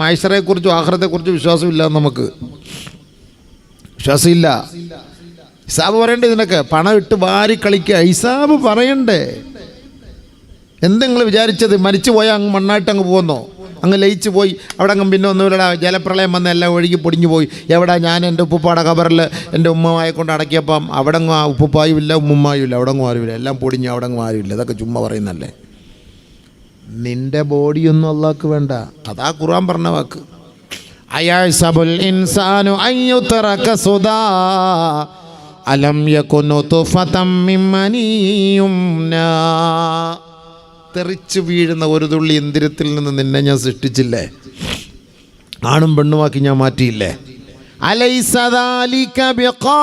മഹ്ശറയെക്കുറിച്ചും ആഖിറത്തെക്കുറിച്ചും വിശ്വാസമില്ല. നമുക്ക് വിശ്വാസമില്ല. ഹിസാബ് പറയണ്ടേ? ഇതിനൊക്കെ പണം ഇട്ട് വാരി കളിക്കുക, ഹിസാബ് പറയണ്ടേ? എന്തെങ്കിലും വിചാരിച്ചത് മരിച്ചു പോയാൽ അങ്ങ് മണ്ണായിട്ട് അങ്ങ് പോകുന്നോ? അങ്ങ് ലയിച്ച് പോയി അവിടെ അങ്ങ് പിന്നെ ഒന്നുമില്ലടാ, ജലപ്രളയം വന്ന് എല്ലാം ഒഴുകി പൊടിഞ്ഞു പോയി. എവിടെ? ഞാൻ എൻ്റെ ഉപ്പുപ്പാടെ ഖബറിൽ എൻ്റെ ഉമ്മയെ കൊണ്ട് അടക്കിയപ്പം അവിടെ അങ്ങ് ആ ഉപ്പുപ്പായും ഇല്ല, ഉമ്മുമ്മായും ഇല്ല, അവിടെ അങ്ങ് ആരുമില്ല, എല്ലാം പൊടിഞ്ഞു, അവിടെ അങ്ങ് ആരുമില്ല. ഇതൊക്കെ ചുമ്മാ പറയുന്നല്ലേ. നിൻ്റെ ബോഡിയൊന്നും അള്ളാഹ്ക്ക് വേണ്ട. അതാ ഖുർആൻ പറഞ്ഞ വാക്ക്. അയഹ്സബുൽ ഇൻസാനു അയ്യുതറക സുദാ അലം യകുൻ നുത്ഫതം മിൻ മനിയുംനാ. തെറിച്ച് വീഴുന്ന ഒരു തുള്ളി ഇന്ദ്രിയത്തിൽ നിന്ന് നിന്നെ ഞാൻ സൃഷ്ടിച്ചില്ലേ? ആണും പെണ്ണുമാക്കി ഞാൻ മാറ്റിയില്ലേ? അലൈസ ദാലിക ബിഖാദിർ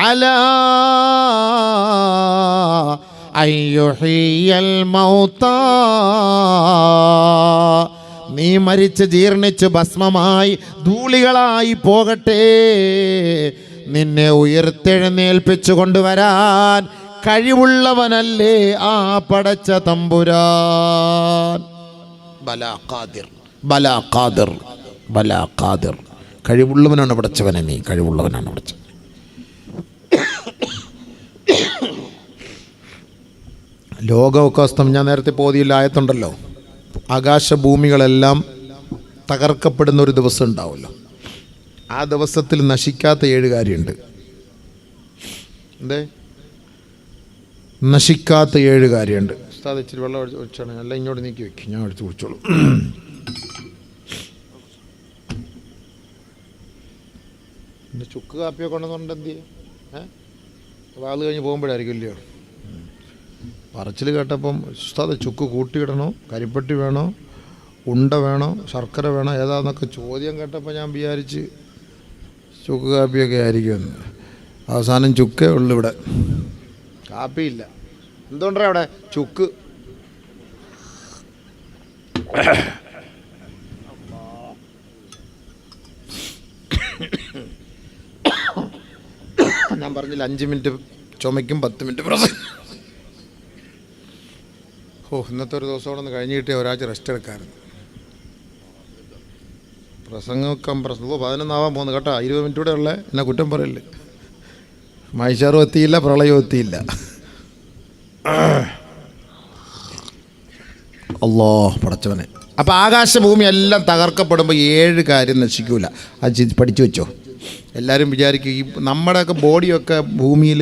അലാ അയ്യുഹിയൽ മൗതാ. നീ മരിച്ച് ജീർണിച്ച് ഭസ്മമായി ധൂളികളായി പോകട്ടെ, നിന്നെ ഉയർത്തെഴുന്നേൽപ്പിച്ചു കൊണ്ടുവരാൻ കഴിവുള്ളവനല്ലേ ആ പടച്ച തമ്പുരാൻ. ബലാ ഖാദിർ, ബലാ ഖാദിർ, ബലാ ഖാദിർ. കഴിവുള്ളവനാണ് പടച്ചവനെ, നീ കഴിവുള്ളവനാണ് പടച്ചവൻ. ലോകവകാശം ഞാൻ നേരത്തെ പോതിയിൽ ആയത്തുണ്ടല്ലോ, ആകാശഭൂമികളെല്ലാം തകർക്കപ്പെടുന്ന ഒരു ദിവസം ഉണ്ടാവുമല്ലോ. ആ ദിവസത്തിൽ നശിക്കാത്ത 7 കാര്യമുണ്ട്. എന്തേ? നശിക്കാത്ത 7 കാര്യമുണ്ട്. ഉസ്താദ് ഇച്ചിരി വെള്ളം ഒഴിച്ചാണ്, എല്ലാം ഇങ്ങോട്ട് നീക്കി വെക്കും, ഞാൻ എടുത്ത് കുടിച്ചോളൂ. പിന്നെ ചുക്ക് കാപ്പിയൊക്കെ കൊണ്ടുവന്നുകൊണ്ട് എന്ത് ചെയ്യും? വാത് കഴിഞ്ഞ് പോകുമ്പോഴായിരിക്കും ഇല്ലയോ? പറച്ചിൽ കേട്ടപ്പം ഉസ്താദ് ചുക്ക് കൂട്ടിയിടണോ, കരിപ്പട്ടി വേണോ, ഉണ്ട വേണോ, ശർക്കര വേണോ, ഏതാന്നൊക്കെ ചോദ്യം കേട്ടപ്പോൾ ഞാൻ വിചാരിച്ച് ചുക്ക് കാപ്പിയൊക്കെ ആയിരിക്കുമെന്ന്. അവസാനം ചുക്കേ ഉള്ളു ഇവിടെ, കാപ്പിയില്ല. എന്തുകൊണ്ടാ അവിടെ ചുക്ക്? ഞാൻ പറഞ്ഞില്ല 5 മിനിറ്റ് ചുമയ്ക്കും 10 മിനിറ്റ് പ്രസംഗം. ഇന്നത്തെ ഒരു ദിവസം കൂടെ ഒന്ന് കഴിഞ്ഞ് കിട്ടിയ ഒരാഴ്ച റെസ്റ്റ് എടുക്കാമായിരുന്നു. പ്രസംഗം 11 പോകുന്നു കേട്ടോ. 20 മിനിറ്റ് കൂടെ ഉള്ളേ, എന്നെ കുറ്റം പറയല്ലേ. മൈശാറും എത്തിയില്ല, പ്രളയവും എത്തിയില്ല. അല്ലോ പടച്ചവനെ. അപ്പോൾ ആകാശഭൂമി എല്ലാം തകർക്കപ്പെടുമ്പോൾ 7 കാര്യം നശിക്കൂല. അത് പഠിച്ചു വെച്ചോ. എല്ലാവരും വിചാരിക്കും ഈ നമ്മുടെയൊക്കെ ബോഡിയൊക്കെ ഭൂമിയിൽ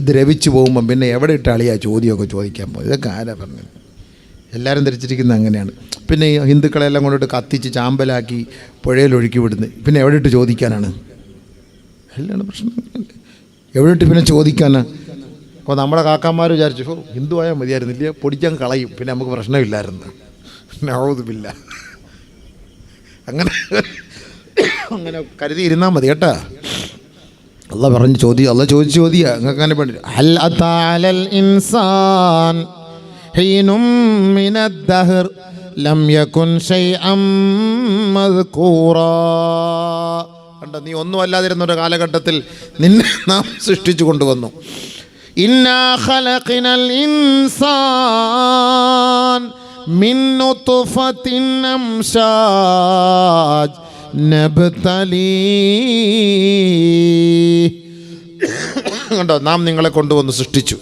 ദ്രവിച്ചു പോകുമ്പം പിന്നെ എവിടെ ഇട്ട് അളിയാ ചോദ്യമൊക്കെ ചോദിക്കാൻ പോകും. ഇതൊക്കെ ആരാ പറഞ്ഞത്? എല്ലാവരും ധരിച്ചിരിക്കുന്നത് അങ്ങനെയാണ്. പിന്നെ ഈ ഹിന്ദുക്കളെല്ലാം കൊണ്ടിട്ട് കത്തിച്ച് ചാമ്പലാക്കി പുഴയിലൊഴുക്കി വിടുന്നത് പിന്നെ എവിടെ ഇട്ട് ചോദിക്കാനാണ്? എല്ലാം പ്രശ്നം. എവിടെ ഇട്ട് പിന്നെ ചോദിക്കാനാ? അപ്പോൾ നമ്മുടെ കാക്കാന്മാർ വിചാരിച്ചു ഹിന്ദു ആയാൽ മതിയായിരുന്നില്ല, പൊടിക്കാൻ കളയും, പിന്നെ നമുക്ക് പ്രശ്നമില്ലായിരുന്നു. നൗദുബില്ല. അങ്ങനെ അങ്ങനെ കരുതിയിരുന്നാൽ മതി കേട്ടാ. അള്ളാഹ് പറഞ്ഞ് ചോദ്യം, അള്ളാഹ് ചോദിച്ച് ചോദ്യം നിങ്ങൾക്ക് അങ്ങനെ വേണ്ടി. ഹൽ അതാലൽ ഇൻസാൻ ഹീനും മിനദ്ദഹർ ലം യകുൻ ശൈഅം മദ്കൂറാ. കണ്ടോ, നീ ഒന്നും അല്ലാതിരുന്ന ഒരു കാലഘട്ടത്തിൽ നിന്നെ നാം സൃഷ്ടിച്ചു കൊണ്ടുവന്നു. ഇന്നാ ഖലഖനൽ ഇൻസാൻ മിൻ നുത്ഫത്തിൻ അംശാജ് നബ്തലീ. കണ്ടോ, നാം നിങ്ങളെ കൊണ്ടുവന്ന് സൃഷ്ടിച്ചു,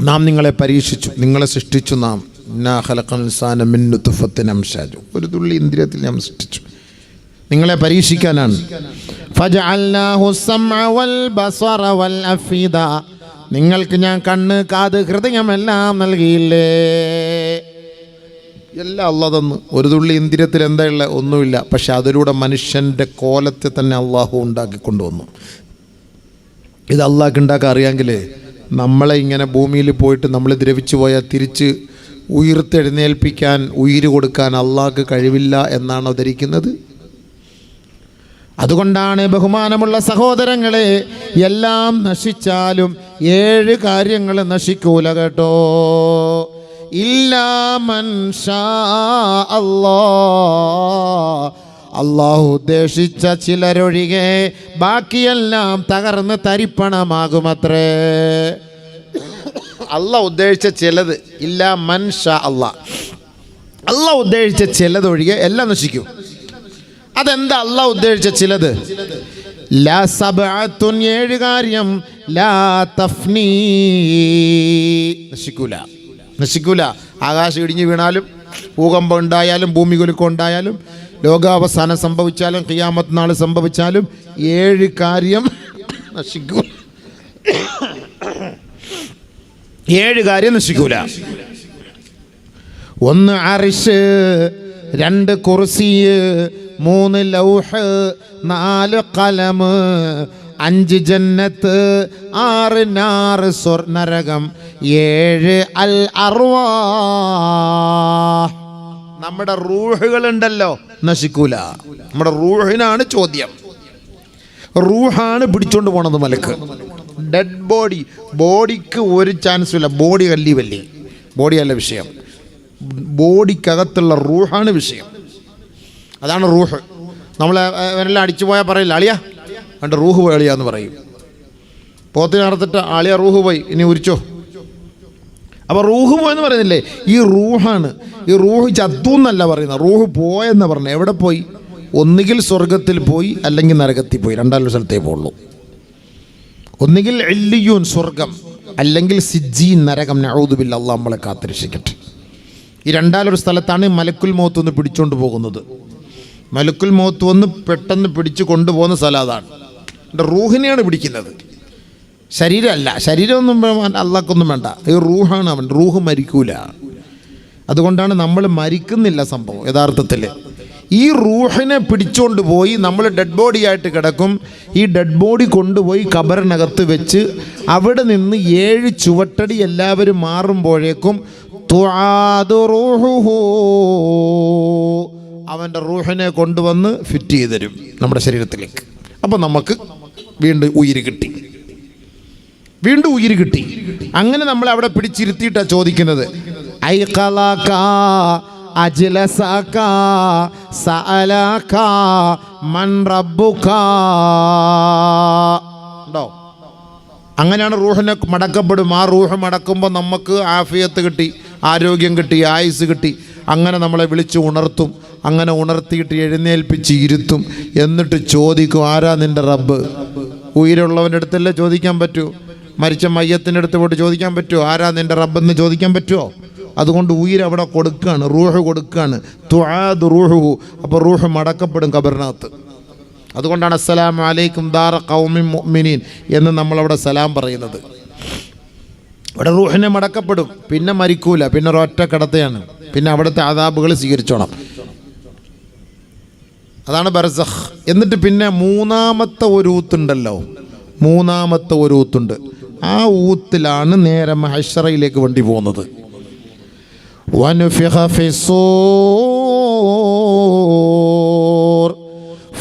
നാം നിങ്ങളെ പരീക്ഷിച്ചു, നിങ്ങളെ സൃഷ്ടിച്ചു നാം. ഇന്നാ ഖലഖൽ ഇൻസാന മിൻ നുത്ഫത്തിൻ അംശാജ്, ഒരു തുള്ളി ഇന്ദ്രിയത്തിൽ നാം സൃഷ്ടിച്ചു, നിങ്ങളെ പരീക്ഷിക്കാനാണ്. ഫജഅൽനാഹു സമഅ വൽ ബസറ വൽ അഫീദ, നിങ്ങൾക്ക് ഞാൻ കണ്ണ്, കാത്, ഹൃദയമെല്ലാം നൽകിയില്ലേ? എല്ലാം അള്ളാഹ് തന്നു. ഒരു തുള്ളി ഇന്ദ്രിയത്തിൽ എന്താ ഉള്ളത്? ഒന്നുമില്ല. പക്ഷെ അതിലൂടെ മനുഷ്യൻ്റെ കോലത്തെ തന്നെ അള്ളാഹു ഉണ്ടാക്കിക്കൊണ്ടുവന്നു. ഇത് അള്ളാഹ്ക്ക് ഉണ്ടാക്കാൻ അറിയാമെങ്കിൽ നമ്മളെ ഇങ്ങനെ ഭൂമിയിൽ പോയിട്ട് നമ്മൾ ദ്രവിച്ചു പോയാൽ തിരിച്ച് ഉയർത്തെഴുന്നേൽപ്പിക്കാൻ, ഉയിര് കൊടുക്കാൻ അള്ളാഹ്ക്ക് കഴിവില്ല എന്നാണ് ധരിക്കുന്നത്. അതുകൊണ്ടാണ് ബഹുമാനമുള്ള സഹോദരങ്ങളെ, എല്ലാം നശിച്ചാലും 7 കാര്യങ്ങൾ നശിക്കൂല കേട്ടോ. ഇല്ലാ മൻ ഷാ അല്ലാഹ്, അള്ളാഹു ഉദ്ദേശിച്ച ചിലരൊഴികെ ബാക്കിയെല്ലാം തകർന്ന് തരിപ്പണമാകുമത്രേ. അള്ളാഹ് ഉദ്ദേശിച്ച ചിലത്, ഇല്ലാ മൻ ഷാ അല്ലാഹ്, അള്ളാഹ് ഉദ്ദേശിച്ച ചിലതൊഴികെ എല്ലാം നശിക്കും. അതെന്താ അള്ളാഹ് ഉദ്ദേശിച്ച ചിലത്? ലാ സബഅത്തുൻ, 7 കാര്യം, ലാ തഫ്നീ, നശിക്കൂല. ആകാശം ഇടിഞ്ഞു വീണാലും, ഭൂകമ്പം ഉണ്ടായാലും, ഭൂമി കുലുക്കം ഉണ്ടായാലും, ലോകാവസാനം സംഭവിച്ചാലും, ഖിയാമത്ത് നാൾ സംഭവിച്ചാലും 7 കാര്യം നശിക്കൂല. 7 കാര്യം നശിക്കൂല. 1 അർശ്, 2 കുർസി, 3 ലൗഹ്, 4 ഖലം, 5 ജന്നത്ത്, 6 നാർ നരകം, 7 അൽ അർവാഹ്. നമ്മുടെ റൂഹുകളുണ്ടല്ലോ, നശിക്കൂല. നമ്മുടെ റൂഹിനാണ് ചോദ്യം. റൂഹാണ് പിടിച്ചോണ്ട് പോണത് മലക്ക്. ഡെഡ് ബോഡിക്ക് ഒരു ചാൻസും ഇല്ല. ബോഡി വല്ലി ബോഡിയല്ല വിഷയം, ബോഡിക്കകത്തുള്ള റൂഹാണ് വിഷയം. അതാണ് റൂഹ്. നമ്മൾ എല്ലാം അടിച്ചു പോയാൽ പറയില്ല, അളിയാ എൻ്റെ റൂഹ് പോയി അളിയാന്ന് പറയും. പോത്തിന് നടത്തിട്ട് അളിയ റൂഹ് പോയി, ഇനി ഉരിച്ചോ. അപ്പോൾ റൂഹ് പോയെന്ന് പറയുന്നില്ലേ, ഈ റൂഹാണ്. ഈ റൂഹ് ചത്തു എന്നല്ല പറയുന്നത്, റൂഹ് പോയെന്ന് പറഞ്ഞു. എവിടെ പോയി? ഒന്നുകിൽ സ്വർഗത്തിൽ പോയി, അല്ലെങ്കിൽ നരകത്തിൽ പോയി. 2 സ്ഥലത്തേ പോകുള്ളൂ. ഒന്നുകിൽ ഇല്ലിയൂൻ സ്വർഗം, അല്ലെങ്കിൽ സിജ്ജീൻ നരകം. നഊദു ബില്ലാഹ്, അല്ലാഹ് നമ്മളെ കാത്തിരക്ഷിക്കട്ടെ. ഈ 2 സ്ഥലത്താണ് മലക്കുൽ മൗത്ത് വന്ന് പിടിച്ചുകൊണ്ട് പോകുന്നത്. മലക്കുൽ മൗത്ത് വന്ന് പെട്ടെന്ന് പിടിച്ചു കൊണ്ടുപോകുന്ന സ്ഥലം അതാണ്. എൻ്റെ റൂഹിനെയാണ് പിടിക്കുന്നത്, ശരീരമല്ല. ശരീരമൊന്നും അള്ളാഹ്ക്കൊന്നും വേണ്ട, ഈ റൂഹാണ് അവൻ. റൂഹ് മരിക്കൂല. അതുകൊണ്ടാണ് നമ്മൾ മരിക്കുന്നില്ല സംഭവം യഥാർത്ഥത്തിൽ. ഈ റൂഹിനെ പിടിച്ചുകൊണ്ട് പോയി നമ്മൾ ഡെഡ് ബോഡി ആയിട്ട് കിടക്കും. ഈ ഡെഡ് ബോഡി കൊണ്ടുപോയി ഖബറിനകത്ത് വെച്ച് അവിടെ നിന്ന് 7 ചുവട്ടടി എല്ലാവരും മാറുമ്പോഴേക്കും അവൻ്റെ റൂഹിനെ കൊണ്ടുവന്ന് ഫിറ്റ് ചെയ്ത് തരും നമ്മുടെ ശരീരത്തിലേക്ക്. അപ്പോൾ നമുക്ക് വീണ്ടും ഉയിര് കിട്ടി. അങ്ങനെ നമ്മൾ അവിടെ പിടിച്ചിരുത്തിയിട്ടാണ് ചോദിക്കുന്നത്, ഐഖലക അജ്ലസക സഅലക മൻ റബ്ബുക. ഉണ്ടോ? അങ്ങനെയാണ് റൂഹിനെ മടക്കപ്പെടും. ആ റൂഹ് മടക്കുമ്പോൾ നമുക്ക് ആഫിയത്ത് കിട്ടി, ആരോഗ്യം കിട്ടി, ആയുസ് കിട്ടി. അങ്ങനെ നമ്മളെ വിളിച്ച് ഉണർത്തും. അങ്ങനെ ഉണർത്തിയിട്ട് എഴുന്നേൽപ്പിച്ച് ഇരുത്തും. എന്നിട്ട് ചോദിക്കും, ആരാ നിൻ്റെ റബ്ബ്? ഉயிருള്ളവൻ്റെ അടുത്തല്ലേ ചോദിക്കാൻ പറ്റൂ? മരിച്ച മയ്യത്തിൻ്റെ അടുത്ത് പോയിട്ട് ചോദിക്കാൻ പറ്റുമോ? ആരാ നിൻ്റെ റബ്ബെന്ന് ചോദിക്കാൻ പറ്റുമോ? അതുകൊണ്ട് ഉയിരവിടെ കൊടുക്കുകയാണ്, റൂഹ് കൊടുക്കുകയാണ്. തുആദ് റൂഹു. അപ്പോൾ റൂഹ് മടക്കപ്പെടും ഖബറിനകത്ത്. അതുകൊണ്ടാണ് അസ്സലാമു അലൈക്കും ദാറ ഖൗമിൻ മുഅ്മിനീൻ എന്ന് നമ്മളവിടെ സലാം പറയുന്നത്. അവിടെ റൂഹിനെ മടക്കപ്പെടും. പിന്നെ മരിക്കൂല, പിന്നെ ഒരൊറ്റ കിടത്തയാണ്. പിന്നെ അവിടുത്തെ അദാബുകൾ സ്വീകരിച്ചോണം. അതാണ് ബർസഖ്. എന്നിട്ട് പിന്നെ മൂന്നാമത്തെ ഒരു ഊത്തുണ്ട്. ആ ഊത്തിലാണ് നേരെ മഹ്ശറയിലേക്ക് വണ്ടി പോകുന്നത്. വനുഫിഖ ഫിസ്സൂർ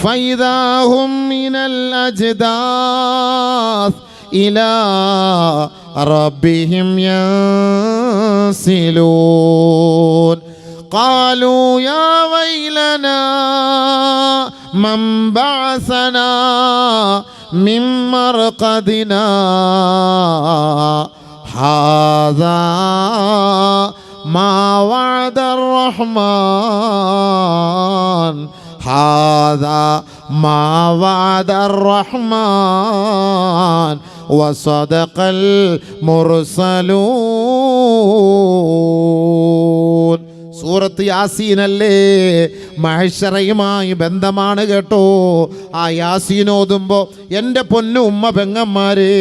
ഫൈദാ ഹും മിനൽ അജ്ദാസ് ഇലാ റബ്ബിഹിം യൻസിലൂൻ. قالوا يا ويلنا من بعثنا من مرقدنا هذا ما وعد الرحمن هذا ما وعد الرحمن وصدق المرسلون. സൂറത്ത് യാസീനല്ലേ, മഹ്ശറയുമായി ബന്ധമാണ് കേട്ടോ. ആ യാസീൻ ഓതുമ്പോൾ എൻ്റെ പൊന്നു ഉമ്മ പെങ്ങന്മാരെ,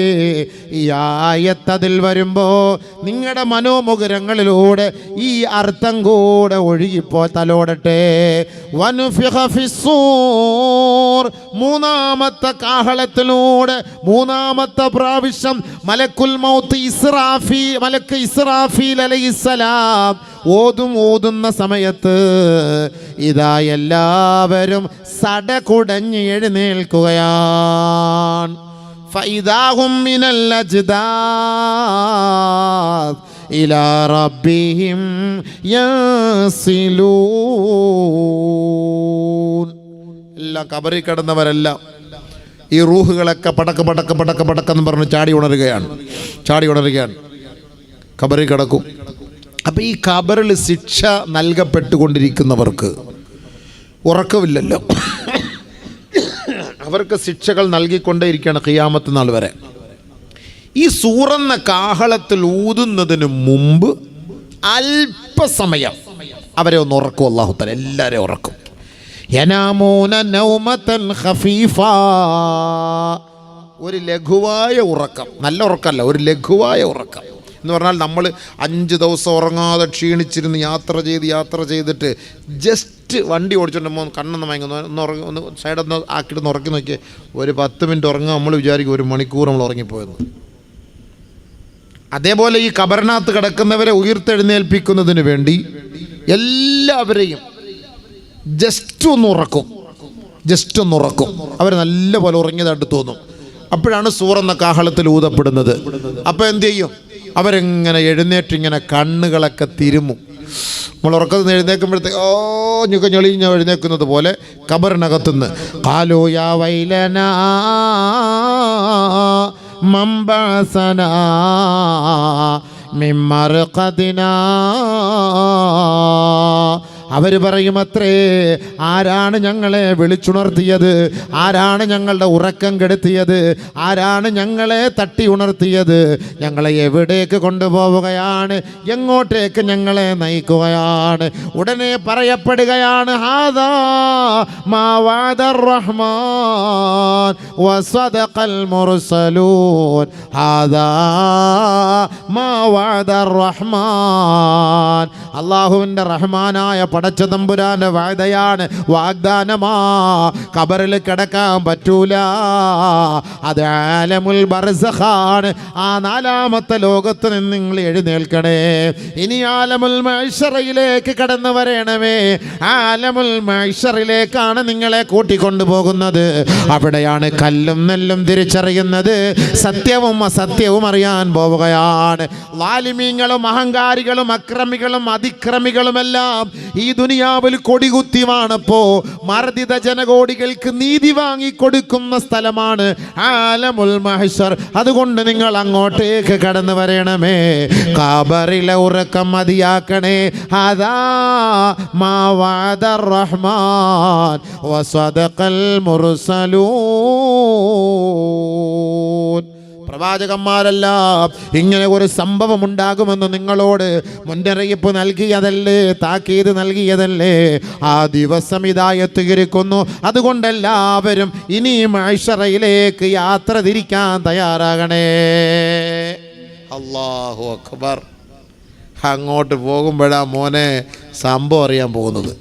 ഈ ആയത്തതിൽ വരുമ്പോൾ നിങ്ങളുടെ മനോമുകുരങ്ങളിലൂടെ ഈ അർത്ഥം കൂടെ ഒഴുകിപ്പോ തലോടട്ടെ. വനുഫിഖ ഫിസ്സൂർ, മൂന്നാമത്തെ കാഹളത്തിലൂടെ മൂന്നാമത്തെ പ്രാവശ്യം മലക്കുൽ മൗത്ത് മലക്ക് ഇസ്രാഫീൽ അലൈഹിസ്സലാം ഓതുന്ന സമയത്ത് ഇതാ എല്ലാവരും സടകുടഞ്ഞ് എഴുന്നേൽക്കുകയാണ്. ഫൈദാഹും മിനൽ അജ്ദാസ് ഇലാ റബ്ബിഹിം യൻസിലൂൻ. എല്ലാം കബറിൽ കിടന്നവരെല്ലാം ഈ റൂഹുകളൊക്കെ പടക്കെന്ന് പറഞ്ഞ് ചാടി ഉണരുകയാണ്. കബറിൽ കിടക്കും. അപ്പോൾ ഈ ഖബറിൽ ശിക്ഷ നൽകപ്പെട്ടുകൊണ്ടിരിക്കുന്നവർക്ക് ഉറക്കമില്ലല്ലോ, അവർക്ക് ശിക്ഷകൾ നൽകിക്കൊണ്ടേയിരിക്കുകയാണ് ഖിയാമത്ത് നാൾ വരെ. ഈ സൂറെന്ന കാഹളത്തിൽ ഊതുന്നതിന് മുമ്പ് അല്പസമയം അവരെ ഒന്ന് ഉറക്കും. അല്ലാഹു തആല എല്ലാവരെയും ഉറക്കും. യനാമൂന നൗമതൻ ഖഫീഫ, ഒരു ലഘുവായ ഉറക്കം, നല്ല ഉറക്കമല്ല, ഒരു ലഘുവായ ഉറക്കം എന്ന് പറഞ്ഞാൽ നമ്മൾ 5 ദിവസം ഉറങ്ങാതെ ക്ഷീണിച്ചിരുന്ന് യാത്ര ചെയ്തിട്ട് ജസ്റ്റ് വണ്ടി ഓടിച്ചോണ്ടുമ്പോൾ കണ്ണൊന്ന് മയങ്ങുന്നു, ഒന്ന് സൈഡൊന്ന് ആക്കിയിട്ട് ഉറക്കി നോക്കിയാൽ ഒരു 10 മിനിറ്റ് ഉറങ്ങുക, നമ്മൾ വിചാരിക്കും 1 മണിക്കൂർ നമ്മൾ ഉറങ്ങിപ്പോയെന്ന്. അതേപോലെ ഈ ഖബറിനകത്ത് കിടക്കുന്നവരെ ഉയർത്തെഴുന്നേൽപ്പിക്കുന്നതിന് വേണ്ടി എല്ലാവരെയും ജസ്റ്റ് ഒന്ന് ഉറക്കും. അവർ നല്ല പോലെ ഉറങ്ങിയതായിട്ട് തോന്നും. അപ്പോഴാണ് സൂറെന്ന കാഹളത്തിൽ ഊതപ്പെടുന്നത്. അപ്പോൾ എന്ത് ചെയ്യും? അവരെങ്ങനെ എഴുന്നേറ്റിങ്ങനെ കണ്ണുകളൊക്കെ തിരുമും. നമ്മൾ ഉറക്കത്തിൽ നിന്ന് എഴുന്നേൽക്കുമ്പോഴത്തേക്ക് ഞൊളിഞ്ഞ എഴുന്നേൽക്കുന്നത് പോലെ ഖബറിനകത്തുനിന്ന് ഖാലൂ യാ വൈലനാ മൻ ബഅസനാ മിൻ മർഖദിനാ, അവർ പറയുമത്രേ, ആരാണ് ഞങ്ങളെ വിളിച്ചുണർത്തിയത്, ആരാണ് ഞങ്ങളുടെ ഉറക്കം കെടുത്തിയത്, ആരാണ് ഞങ്ങളെ തട്ടി ഉണർത്തിയത്, ഞങ്ങളെ എവിടേക്ക് കൊണ്ടുപോവുകയാണ്, എങ്ങോട്ടേക്ക് ഞങ്ങളെ നയിക്കുകയാണ്? ഉടനെ പറയപ്പെടുകയാണ്, ഹാദാ മാ വഅദർ റഹ്മാൻ വസദഖൽ മുർസലൂൻ, ഹാദാ മാ വഅദർ റഹ്മാൻ. അല്ലാഹുവിൻ്റെ റഹ്മാനായ പടച്ച തമ്പുരാന്റെ വാഗ്ദയാണ്, വാഗ്ദാനമാ. ഖബറിൽ കിടക്കാൻ പറ്റൂല, അത് ആലമുൽ ബർസഖാണ്. ആ 4ാമത്തെ ലോകത്ത് നിന്ന് നിങ്ങൾ എഴുന്നേൽക്കണേ. ഇനി ആലമുൽ മഹ്ശറിലേക്ക് കടന്നു വരണമേ. ആലമുൽ മഹ്ശറിലേക്കാണ് നിങ്ങളെ കൂട്ടിക്കൊണ്ടു പോകുന്നത്. അവിടെയാണ് കല്ലും നെല്ലും തിരിച്ചറിയുന്നത്, സത്യവും അസത്യവും അറിയാൻ പോവുകയാണ്. ലാലിമീങ്ങളും അഹങ്കാരികളും അക്രമികളും അതിക്രമികളുമെല്ലാം ഈ ദുനിയാവിൽ കൊടികുത്തിവാണപ്പോ മർദിത ജനകോടികൾക്ക് നീതി വാങ്ങിക്കൊടുക്കുന്ന സ്ഥലമാണ് ആലമുൽ മഹ്ശർ. അതുകൊണ്ട് നിങ്ങൾ അങ്ങോട്ടേക്ക് കടന്നു വരണമേ. ഖബറിലെ ഉറക്കം മതിയാക്കണേ. അതാ മാ വഅദർ റഹ്മാൻ വസദഖൽ മുർസലൂൻ. പ്രവാചകന്മാരെല്ലാം ഇങ്ങനെ ഒരു സംഭവം ഉണ്ടാകുമെന്ന് നിങ്ങളോട് മുന്നറിയിപ്പ് നൽകിയതല്ലേ, താക്കീത് നൽകിയതല്ലേ. ആ ദിവസം ഇതാ എത്തിയിരിക്കുന്നു. അതുകൊണ്ടെല്ലാവരും ഇനി മഹ്ശറയിലേക്ക് യാത്ര തിരിക്കാൻ തയ്യാറാകണേ. അല്ലാഹു അക്ബർ. അങ്ങോട്ട് പോകുമ്പോഴാ മോനെ സംഭവം അറിയാൻ പോകുന്നത്.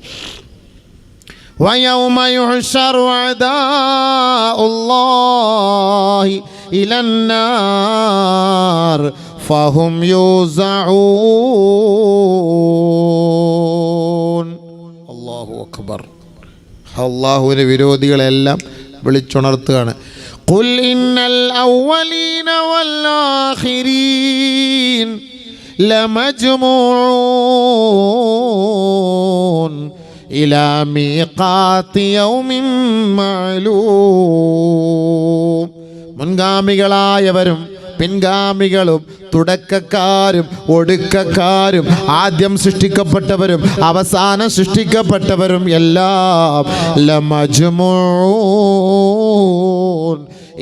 وَيَوْمَ يُحْشَرُ أَعْدَاءُ اللَّهِ إِلَى النَّارِ فَهُمْ يُوزَعُونَ. അല്ലാഹു അക്ബർ. അല്ലാഹുവിൻ്റെ വിരോധികളെല്ലാം വിളിച്ചുണർത്തുകയാണ്. ഖുൽ ഇന്നൽ അവ്വലീന വൽ ആഖിരീൻ ലമജ്മൂഊൻ ഇലാ മീഖാത്തി യൗമിൻ മഅലൂം. മുൻഗാമികളായവരും പിൻഗാമികളും തുടക്കക്കാരും ഒടുക്കക്കാരും ആദ്യം സൃഷ്ടിക്കപ്പെട്ടവരും അവസാനം സൃഷ്ടിക്കപ്പെട്ടവരും എല്ലാം ലമജ്മൂഊൻ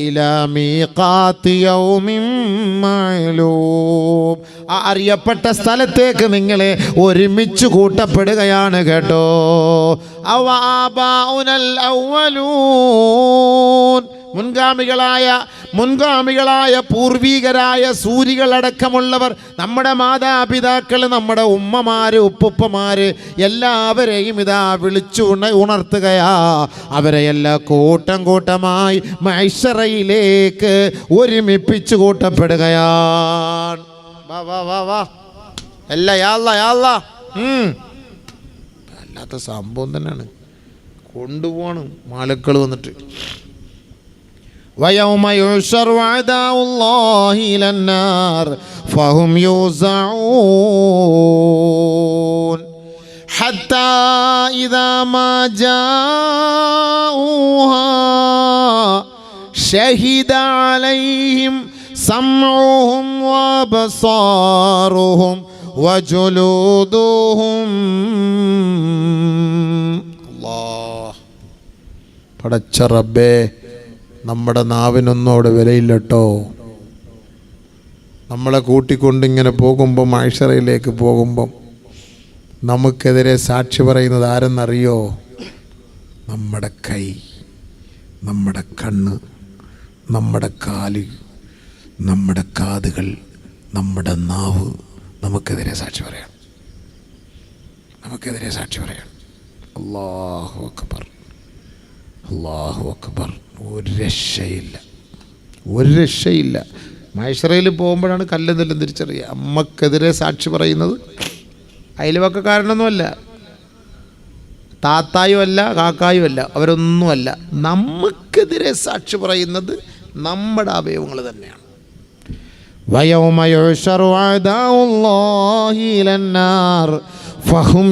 ഇലാ മീഖാത്തി യൗമിൻ മഅലൂം. ആ അറിയപ്പെട്ട സ്ഥലത്തേക്ക് നിങ്ങളെ ഒരുമിച്ച് കൂട്ടപ്പെടുകയാണ് കേട്ടോ. അവആബാഉനൽ അവ്വലൂൻ. മുൻഗാമികളായ പൂർവീകരായ സൂരികളടക്കമുള്ളവർ, നമ്മുടെ മാതാപിതാക്കൾ, നമ്മുടെ ഉമ്മമാര് ഉപ്പുപ്പമാര് എല്ലാവരെയും ഇതാ വിളിച്ചു ഉണർത്തുകയാ. അവരെ എല്ലാ കൂട്ടം കൂട്ടമായി മഹ്ശറയിലേക്ക് ഒരുമിപ്പിച്ചു കൂട്ടപ്പെടുകയാണ്. വാ വാ വാ വാ അല്ല യാ അല്ലാ. അല്ലാത്ത സംഭവം തന്നെയാണ്. കൊണ്ടുപോകണം മാലക്കൾ വന്നിട്ട്. وَيَوْمَ يُحْشَرُ أَعْدَاءُ اللَّهِ إِلَى النَّارِ فَهُمْ يُوزَعُونَ حَتَّى إِذَا مَا جَاءُوهَا شَهِدَ عَلَيْهِمْ سَمْعُهُمْ وَأَبْصَارُهُمْ വജുലൂദുഹും. അല്ലാഹ്, പടച്ച റബ്ബേ, നമ്മുടെ നാവിനൊന്നും അവിടെ വിലയില്ലട്ടോ. നമ്മളെ കൂട്ടിക്കൊണ്ടിങ്ങനെ പോകുമ്പം, മഹ്ശറയിലേക്ക് പോകുമ്പം നമുക്കെതിരെ സാക്ഷി പറയുന്നത് ആരെന്നറിയോ? നമ്മുടെ കൈ, നമ്മുടെ കണ്ണ്, നമ്മുടെ കാല്, നമ്മുടെ കാതുകൾ, നമ്മുടെ നാവ് നമുക്കെതിരെ സാക്ഷി പറയാം. നമുക്കെതിരെ സാക്ഷി പറയാം. അല്ലാഹു അക്ബർ, അല്ലാഹു അക്ബർ. ഒരു രക്ഷയില്ല, ഒരു രക്ഷയില്ല. മഹ്ശറയിൽ പോകുമ്പോഴാണ് കല്ലും തെല്ലും തിരിച്ചറിയുക. അമ്മക്കെതിരെ സാക്ഷി പറയുന്നത് അയൽവക്കക്കാരനൊന്നുമല്ല, താത്തായും അല്ല, കാക്കായും അല്ല, അവരൊന്നുമല്ല. നമുക്കെതിരെ സാക്ഷി പറയുന്നത് നമ്മുടെ അവയവങ്ങൾ തന്നെയാണ്. വയൗമ യുഹ്ശറു അഅദാഉല്ലാഹി ഇലന്നാർ ഫഹും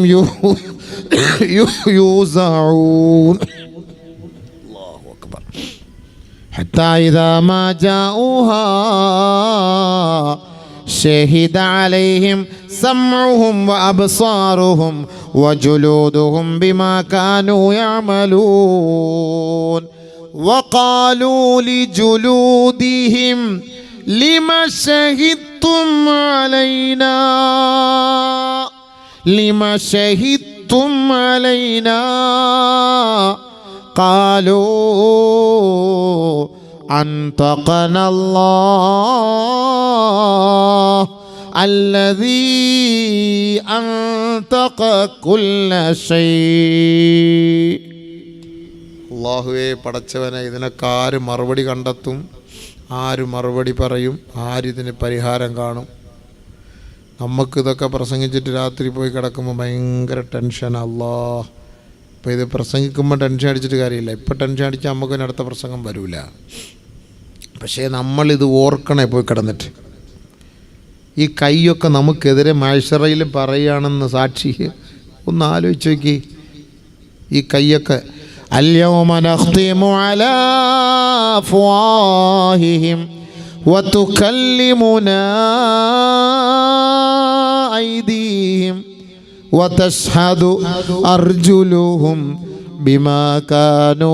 യൂസഊൻ. അല്ലാഹു അക്ബർ. ഹത്താ ഇദാ മാ ജാഊഹാ ഷഹിദ അലൈഹിം സമഉഹും വഅബ്സാറുഹും വജുലൂദുഹും ബിമാ കാനൂ യഅമലൂൻ വഖാലൂ ലിജുലൂദിഹിം ലിമ ശഹിദ്തും അലൈനാ ലിമ ശഹിദ്തും അലൈനാ ഖാലൂ അൻതഖന അല്ലാഹ് അല്ലദീ അൻതഖ കുല്ല ശൈ. അല്ലാഹുവേ, പടച്ചവനെ, ഇതിനൊക്കെ ആര് മറുപടി കണ്ടെത്തും? ആര് മറുപടി പറയും? ആരിതിന് പരിഹാരം കാണും? നമുക്കിതൊക്കെ പ്രസംഗിച്ചിട്ട് രാത്രി പോയി കിടക്കുമ്പോൾ ഭയങ്കര ടെൻഷൻ. അല്ലാഹ്, ഇപ്പോൾ ഇത് പ്രസംഗിക്കുമ്പോൾ ടെൻഷൻ അടിച്ചിട്ട് കാര്യമില്ല. ഇപ്പോൾ ടെൻഷൻ അടിച്ചാൽ നമുക്കിന് അടുത്ത പ്രസംഗം വരില്ല. പക്ഷേ നമ്മളിത് ഓർക്കണേ പോയി കിടന്നിട്ട്. ഈ കൈയൊക്കെ നമുക്കെതിരെ മഹ്ശറയിൽ പറയുകയാണെന്ന് സാക്ഷി ഒന്ന് ആലോചിച്ച് നോക്കി. ഈ കൈയൊക്കെ അൽയൗമ നഖ്തിമു അലാ അഫ്വാഹിഹിം വതുകല്ലിമുനാ ഐദീഹിം വതശ്ഹദു അർജുലുഹും ബിമാ കാനൂ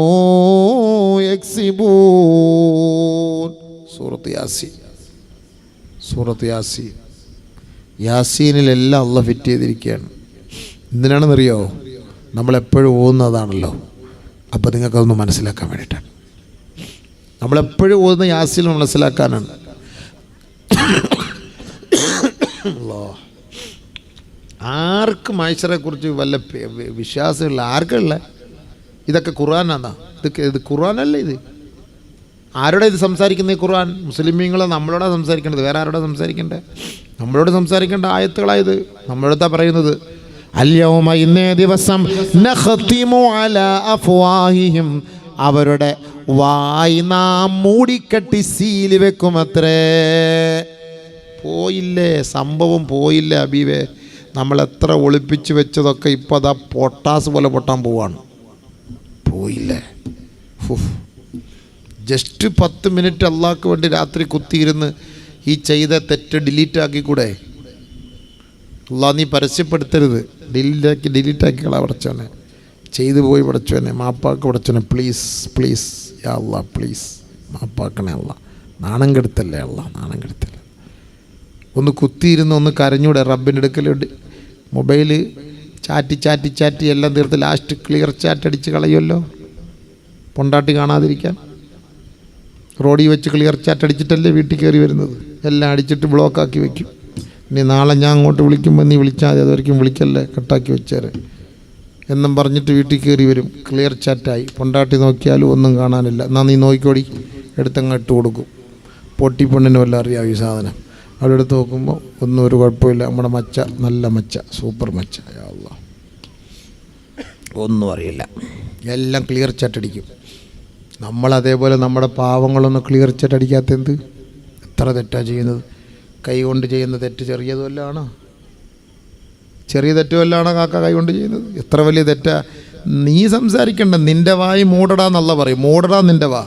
യക്സിബൂൻ. സൂറത്ത് യാസീൻ, സൂറത്ത് യാസീൻ. യാസീനിലെല്ലാം അള്ളാഹ് ഫിറ്റ് ചെയ്തിരിക്കുകയാണ്. എന്തിനാണെന്നറിയോ? നമ്മളെപ്പോഴും ഓതുന്നതാണല്ലോ. അപ്പോൾ നിങ്ങൾക്കതൊന്ന് മനസ്സിലാക്കാൻ വേണ്ടിയിട്ടാണ്. നമ്മളെപ്പോഴും ഓതുന്ന യാസീൻ മനസ്സിലാക്കാനാണ്. ആർക്ക് മഹ്ശറയെക്കുറിച്ച് വല്ല വിശ്വാസമുള്ള ആർക്കുള്ള? ഇതൊക്കെ ഖുർആനാണ്. ഇത് ഖുർആനല്ല. ഇത് ആരോടെ ഇത് സംസാരിക്കുന്നത്? ഖുർആൻ. മുസ്ലിമീങ്ങളെ നമ്മളോടാ സംസാരിക്കേണ്ടത്, വേറെ ആരോടാ സംസാരിക്കേണ്ടത്? നമ്മളോട് സംസാരിക്കേണ്ട ആയത്തുകളായത്. നമ്മളോടാ പറയുന്നത് അൽയൗമ, ഇന്നേ ദിവസം, നഖ്തിമു അലാ അഫ്വാഹിഹിം, അവരുടെ വായി നാം മൂടിക്കെട്ടി സീല് വെക്കുമത്രേ. പോയില്ലേ സംഭവം, പോയില്ലേ അബീബേ? നമ്മളെത്ര ഒളിപ്പിച്ച് വെച്ചതൊക്കെ ഇപ്പോൾ അതാ പൊട്ടാസ് പോലെ പൊട്ടാൻ പോവാണ്. പോയില്ലേ? ജസ്റ്റ് 10 മിനിറ്റ് അള്ളാഹ്ക്ക് വേണ്ടി രാത്രി കുത്തിയിരുന്ന് ഈ ചെയ്ത തെറ്റ് ഡിലീറ്റാക്കിക്കൂടെ? അള്ളാഹ്, നീ പരസ്യപ്പെടുത്തരുത്, ഡിലീറ്റാക്കി കളാ പടച്ചോനെ. ചെയ്തു പോയി പടച്ചോനെ, മാപ്പാക്ക് പടച്ചോനെ, പ്ലീസ് പ്ലീസ് യാ അള്ളാഹ്, പ്ലീസ് മാപ്പാക്കണേ അള്ളാഹ്. നാണം കെടുത്തല്ലേ അള്ളാഹ്, നാണം കെടുത്തല്ലേ. ഒന്ന് കുത്തിയിരുന്ന് ഒന്ന് കരഞ്ഞൂടെ? റബ്ബിൻ്റെ അടുക്കലുണ്ട് മൊബൈല് ചാറ്റി ചാറ്റി ചാറ്റി എല്ലാം തീർത്ത് ലാസ്റ്റ് ക്ലിയർ ചാറ്റ് അടിച്ച് കളയുമല്ലോ, പൊണ്ടാട്ടി കാണാതിരിക്കാൻ. റോഡിൽ വെച്ച് ക്ലിയർ ചാറ്റ് അടിച്ചിട്ടല്ലേ വീട്ടിൽ കയറി വരുന്നത്. എല്ലാം അടിച്ചിട്ട് ബ്ലോക്കാക്കി വെക്കും. ഇനി നാളെ ഞാൻ അങ്ങോട്ട് വിളിക്കുമ്പോൾ നീ വിളിച്ചാൽ മതി, അതുവരെയ്ക്കും വിളിക്കല്ലേ, കട്ടാക്കി വെച്ചേരെ എന്നും പറഞ്ഞിട്ട് വീട്ടിൽ കയറി വരും. ക്ലിയർ ചാറ്റായി. പൊണ്ടാട്ടി നോക്കിയാലും ഒന്നും കാണാനില്ല. എന്നാൽ നീ നോക്കിക്കോടി, എടുത്തങ്ങ് ഇട്ട് കൊടുക്കും. പൊട്ടിപ്പെണ്ണിന് വല്ല അറിയാം ഈ സാധനം. അവിടെ എടുത്ത് നോക്കുമ്പോൾ ഒന്നും ഒരു കുഴപ്പമില്ല. നമ്മുടെ മച്ച നല്ല മച്ച, സൂപ്പർ മച്ച. യാ അല്ലാഹ്, ഒന്നും അറിയില്ല, എല്ലാം ക്ലിയർ ചാറ്റ് അടിക്കും. നമ്മളതേപോലെ നമ്മുടെ പാവങ്ങളൊന്നും ക്ലിയർ ചാറ്റ് അടിക്കാത്തെന്ത്? എത്ര തെറ്റാണ് ചെയ്യുന്നത്? കൈ കൊണ്ട് ചെയ്യുന്ന തെറ്റ് ചെറിയതുമല്ലാണോ? ചെറിയ തെറ്റുമല്ലാണോ കാക്ക കൈ കൊണ്ട് ചെയ്യുന്നത്? എത്ര വലിയ തെറ്റാ! നീ സംസാരിക്കണ്ട, നിൻ്റെ വായി മൂടടാന്നല്ല പറയും. മൂടടാ നിൻ്റെ വാ.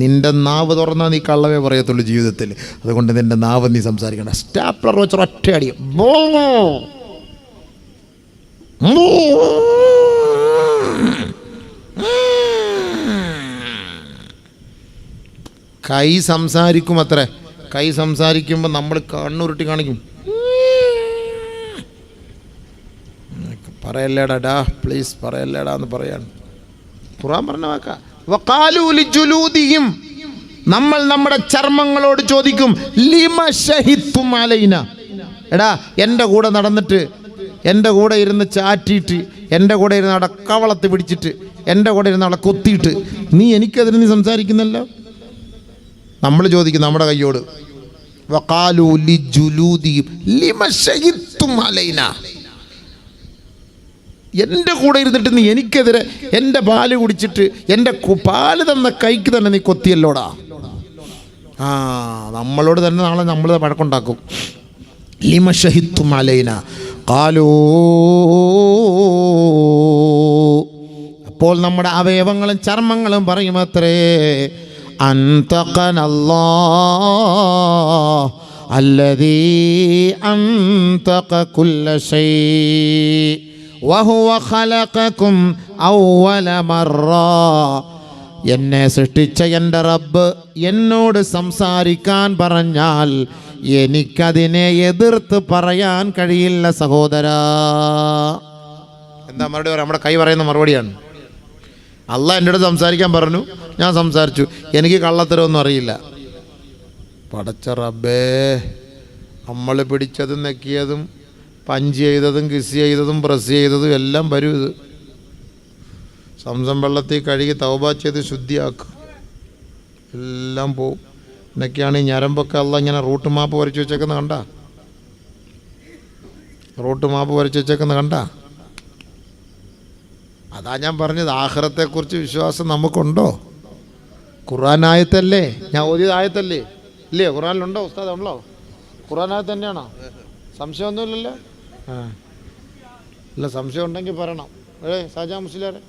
നിൻ്റെ നാവ് തുറന്നാൽ നീ കള്ളവേ പറയത്തുള്ളൂ ജീവിതത്തിൽ. അതുകൊണ്ട് നിൻ്റെ നാവ് നീ സംസാരിക്കണ്ട. സ്റ്റാപ്ലർ വെച്ച് ഒറ്റയടി കൈ സംസാരിക്കും അത്രേ. കൈ സംസാരിക്കുമ്പോൾ നമ്മൾ കണ്ണുരുട്ടി കാണിക്കും. പറയല്ലേടാ പ്ലീസ് പറയല്ലേടാ എന്ന് പറയാണ്. ഖുർആൻ പറഞ്ഞ വാക്കാ. വഖാലൂ ലിജുലൂദിഹിം, നമ്മൾ നമ്മുടെ ചർമ്മങ്ങളോട് ചോദിക്കും ലിമ ശഹിദ്തും അലൈന. എടാ എൻ്റെ കൂടെ നടന്നിട്ട്, എൻ്റെ കൂടെ ഇരുന്ന് ചാറ്റിയിട്ട്, എൻ്റെ കൂടെ ഇരുന്ന് അവിടെ കവളത്ത് പിടിച്ചിട്ട്, എൻ്റെ കൂടെ ഇരുന്ന് അവിടെ കൊത്തിയിട്ട് നീ എനിക്കെതിരെ നീ സംസാരിക്കുന്നല്ലോ. നമ്മൾ ചോദിക്കും നമ്മുടെ കയ്യോട് വഖാലൂ ലിജുലൂദിഹിം ലിമ ശഹിദ്തും അലൈന. എൻ്റെ കൂടെ ഇരുന്നിട്ട് നീ എനിക്കെതിരെ എൻ്റെ പാല് കുടിച്ചിട്ട് എൻ്റെ പാല് തന്ന കൈക്ക് തന്നെ നീ കൊത്തിയല്ലോടാ. നമ്മളോട് തന്നെ നാളെ നമ്മൾ വഴക്കുണ്ടാക്കും. ലിമ ശഹിദ്തും അലൈന ഖാലൂ. അപ്പോൾ നമ്മുടെ അവയവങ്ങളും ചർമ്മങ്ങളും പറയുമത്രേ അൻതഖനല്ലാഹ് അല്ലദീ അൻതഖ കുല്ല ശൈ വഹുവ ഖലഖകും അവ്വല മറ. എന്നെ സൃഷ്ടിച്ച എൻ്റെ റബ്ബ് എന്നോട് സംസാരിക്കാൻ പറഞ്ഞാൽ എനിക്കതിനെ എതിർത്ത് പറയാൻ കഴിയില്ല സഹോദരാ. എന്താ മറുപടി പറയാം? നമ്മുടെ കൈ പറയുന്ന മറുപടിയാണ്. അള്ളാഹ് എൻ്റെ അടുത്ത് സംസാരിക്കാൻ പറഞ്ഞു, ഞാൻ സംസാരിച്ചു. എനിക്ക് കള്ളത്തരമൊന്നും അറിയില്ല. പടച്ച റബ്ബേ, നമ്മൾ പിടിച്ചതും നെക്കിയതും പഞ്ച് ചെയ്തതും കിസ് ചെയ്തതും പ്രസ് ചെയ്തതും എല്ലാം വരും. ഇത് സംസം വെള്ളത്തിൽ കഴുകി തൗബ ചെയ്ത് ശുദ്ധിയാക്കും, എല്ലാം പോവും. എന്നൊക്കെയാണ് ഈ ഞരമ്പൊക്കെ അല്ല ഇങ്ങനെ റൂട്ട് മാപ്പ് വരച്ച് വെച്ചേക്കുന്ന കണ്ട, റൂട്ട് മാപ്പ് വരച്ച് വെച്ചേക്കുന്ന കണ്ട. അതാ ഞാൻ പറഞ്ഞത്, ആഖിറത്തെക്കുറിച്ച് വിശ്വാസം നമുക്കുണ്ടോ? ഖുർആനായത്തല്ലേ, ഞാൻ ഓതിയത് ആയത്തല്ലേ? ഇല്ലേ? ഖുർആനിലുണ്ടോ ഉസ്താദ്? ഉണ്ടോ? ഖുർആനായത്ത് തന്നെയാണോ? സംശയമൊന്നുമില്ലല്ലോ. അല്ല, സംശയം ഉണ്ടെങ്കിൽ പറയണം. സാജാ മുസ്ലിയാരെ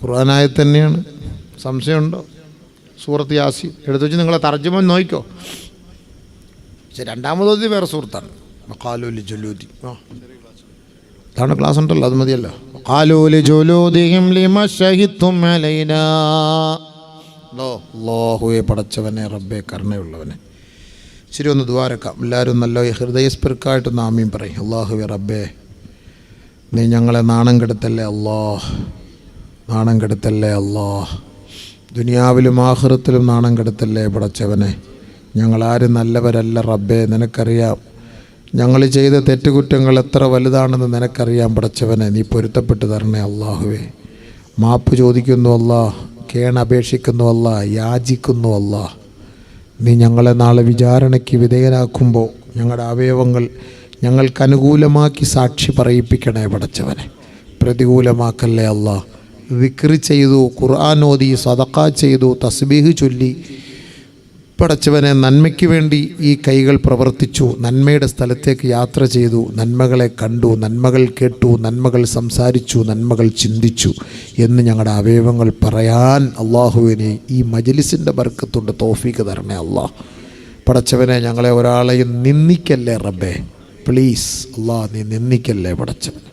ഖുർആനായത്ത് തന്നെയാണ്. സംശയമുണ്ടോ? സൂറത്ത് യാസീൻ എടുത്തു വെച്ച് നിങ്ങളെ തർജ്ജമ നോക്കിക്കോ. പക്ഷെ രണ്ടാമതോതി വേറെ സൂറത്താണ്. ഖാലൂ ലിജുലൂദി, അതാണ് ക്ലാസ് ഉണ്ടല്ലോ, അത് മതിയല്ലോ. ഖാലൂ ലിജുലൂദിഹിം ലിമ ശഹിദ്തും അലൈനാ. അല്ലാഹുവേ, പടച്ചവനെ, റബ്ബേ, കരുണയുള്ളവനെ. ശരി, ഒന്ന് ദ്വാരക്കാം. എല്ലാവരും നല്ല ഹൃദയസ്പൃക്കായിട്ടൊന്ന് ആമീൻ പറയും. അല്ലാഹുവേ റബ്ബേ, നീ ഞങ്ങളെ നാണം കെടുത്തല്ലേ അല്ലാഹ്, നാണം കെടുത്തല്ലേ അല്ലാഹ്. ദുനിയാവിലും ആഖിറത്തിലും നാണം കെടുത്തല്ലേ പടച്ചവനെ. ഞങ്ങളാരും നല്ലവരല്ല റബ്ബേ, നിനക്കറിയാം. ഞങ്ങൾ ചെയ്ത തെറ്റുകുറ്റങ്ങൾ എത്ര വലുതാണെന്ന് നിനക്കറിയാം പടച്ചവനെ. നീ പൊരുത്തപ്പെട്ട് തരണേ അല്ലാഹുവേ. മാപ്പ് ചോദിക്കുന്നു അല്ലാഹ്, കേണപേക്ഷിക്കുന്നു അല്ലാഹ്, യാചിക്കുന്നു അല്ലാഹ്. നീ ഞങ്ങളെ നാളെ വിചാരണയ്ക്ക് വിധേയരാക്കുമ്പോൾ ഞങ്ങളുടെ അവയവങ്ങൾ ഞങ്ങൾക്ക് അനുകൂലമാക്കി സാക്ഷി പറയിപ്പിക്കണേ പടച്ചവനെ. പ്രതികൂലമാക്കല്ലേ അല്ലാഹ്. ദിക്ർ ചെയ്തു, ഖുർആൻ ഓതി, സദഖ ചെയ്തു, തസ്ബീഹ് ചൊല്ലി പടച്ചവനെ, നന്മയ്ക്ക് വേണ്ടി ഈ കൈകൾ പ്രവർത്തിച്ചു, നന്മയുടെ സ്ഥലത്തേക്ക് യാത്ര ചെയ്തു, നന്മകളെ കണ്ടു, നന്മകൾ കേട്ടു, നന്മകൾ സംസാരിച്ചു, നന്മകൾ ചിന്തിച്ചു എന്ന് ഞങ്ങളുടെ അവയവങ്ങൾ പറയാൻ അള്ളാഹുവിനെ ഈ മജ്ലിസിൻ്റെ ബർക്കത്തുണ്ട് തൗഫീക്ക് തരണേ അല്ലാഹ്. പടച്ചവനെ, ഞങ്ങളെ ഒരാളെയും നിന്ദിക്കല്ലേ റബ്ബേ, പ്ലീസ് അല്ലാഹ്, നീ നിന്ദിക്കല്ലേ പടച്ചവനെ.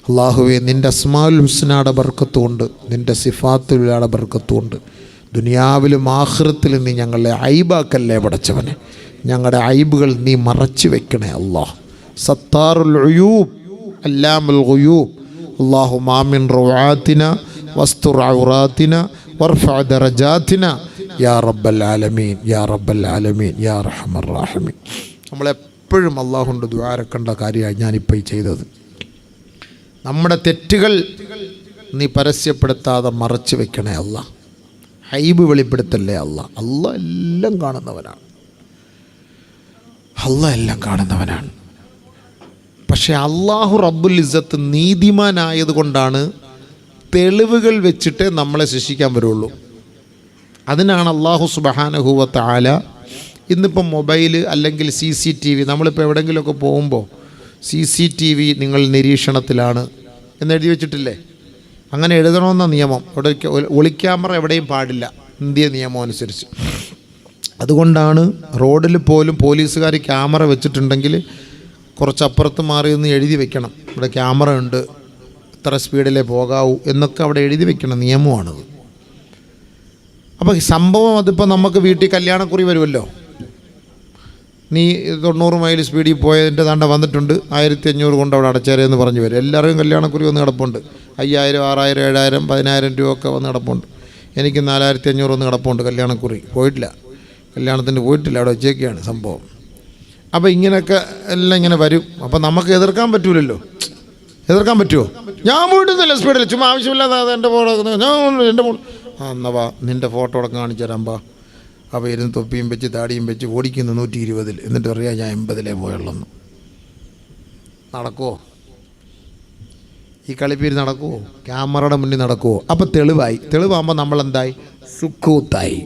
അള്ളാഹുവെ, നിൻ്റെ അസ്മാഉൽ ഹുസ്നയുടെ ബർക്കത്തുകൊണ്ട്, നിൻ്റെ സിഫാത്തുകളുടെ ബർക്കത്തുകൊണ്ട് ദുനിയാവിലും ആഖിറത്തിലും നീ ഞങ്ങളെ ഐബാക്കല്ലേ പടച്ചവനെ. ഞങ്ങളുടെ ഐബുകൾ നീ മറച്ചു വെക്കണേ അല്ലാഹ്. സത്താറുൽ ഉയൂബ്, അല്ലാമുൽ ഗുയൂബ്. അല്ലാഹുമ്മ ആമിൻ റൗആതിന വസ്തുർ ഔറാതിന വർഫഅ ദറജാതിന യാ റബ്ബൽ ആലമീൻ, യാ റബ്ബൽ ആലമീൻ, യാ അർഹമർ റഹീമീൻ. നമ്മളെപ്പോഴും അല്ലാഹുവിൻ്റെ ദുആ ഇറക്കേണ്ട കാര്യമാണ് ഞാനിപ്പോൾ ഈ ചെയ്തത്. നമ്മുടെ തെറ്റുകൾ നീ പരസ്യപ്പെടുത്താതെ മറച്ചു വെക്കണേ അല്ലാഹ്. ഹൈബ് വെളിപ്പെടുത്തല്ലേ അല്ലാഹ്. അല്ലാഹ് എല്ലാം കാണുന്നവനാണ്, അല്ലാഹ് എല്ലാം കാണുന്നവനാണ്. പക്ഷേ അല്ലാഹു റബ്ബുൽ ഇസ്സത്ത് നീതിമാനായതുകൊണ്ടാണ് തെളിവുകൾ വെച്ചിട്ട് നമ്മളെ ശിക്ഷിക്കാൻ വരുള്ളൂ. അതിനാണ് അല്ലാഹു സുബ്ഹാനഹു വ തആല ഇന്നിപ്പം മൊബൈൽ അല്ലെങ്കിൽ CCTV, നമ്മളിപ്പോൾ എവിടെയെങ്കിലുമൊക്കെ പോകുമ്പോൾ CCTV നിങ്ങൾ നിരീക്ഷണത്തിലാണ് എന്നെഴുതി വെച്ചിട്ടില്ലേ? അങ്ങനെ എഴുതണമെന്ന നിയമം. ഇവിടെ ഒളിക്യാമറ എവിടെയും പാടില്ല, ഇന്ത്യ നിയമം അനുസരിച്ച്. അതുകൊണ്ടാണ് റോഡിൽ പോലും പോലീസുകാർ ക്യാമറ വെച്ചിട്ടുണ്ടെങ്കിൽ കുറച്ചപ്പുറത്ത് മാറി നിന്ന് എഴുതി വെക്കണം, ഇവിടെ ക്യാമറ ഉണ്ട്, ഇത്ര സ്പീഡിലേ പോകാവൂ എന്നൊക്കെ അവിടെ എഴുതി വെക്കണം, നിയമമാണത്. അപ്പോൾ സംഭവം അതിപ്പോൾ നമുക്ക് വീട്ടിൽ കല്യാണക്കുറി വരുമല്ലോ, നീ 90 മൈൽ സ്പീഡിൽ പോയതിൻ്റെ താണ്ട വന്നിട്ടുണ്ട്, 1500 കൊണ്ട് അവിടെ അടച്ചേരെന്ന് പറഞ്ഞു വരും. എല്ലാവരും കല്യാണക്കുറി വന്ന് കിടപ്പുണ്ട്, 5000, 6000, 7000, 10000 രൂപ ഒക്കെ വന്ന് കിടപ്പുണ്ട്. എനിക്ക് 4500 വന്ന് കിടപ്പുണ്ട് കല്യാണക്കുറി, പോയിട്ടില്ല, കല്യാണത്തിന് പോയിട്ടില്ല, അവിടെ വെച്ചേക്കാണ് സംഭവം. അപ്പോൾ ഇങ്ങനെയൊക്കെ എല്ലാം ഇങ്ങനെ വരും. അപ്പോൾ നമുക്ക് എതിർക്കാൻ പറ്റൂലല്ലോ. എതിർക്കാൻ പറ്റുമോ? ഞാൻ പോയിട്ടൊന്നുമില്ല സ്പീഡിൽ, ചുമ്മാ ആവശ്യമില്ലാതെ എൻ്റെ ഫോട്ടോ എൻ്റെ ഫോൺ എന്നാ വാ നിൻ്റെ ഫോട്ടോ അടക്കം കാണിച്ചു തരാം പാ. അപ്പോൾ ഇരുന്ന് തൊപ്പിയും വെച്ച് താടിയും വെച്ച് ഓടിക്കുന്നു 120-ൽ, എന്നിട്ട് പറയാം ഞാൻ 80-ലേ പോയുള്ളെന്ന്. നടക്കുമോ? ഈ കളിപ്പീര് നടക്കുമോ? ക്യാമറയുടെ മുന്നിൽ നടക്കുമോ? അപ്പോൾ തെളിവാകുമ്പോൾ നമ്മളെന്തായി? സുക്കൂത്തായി.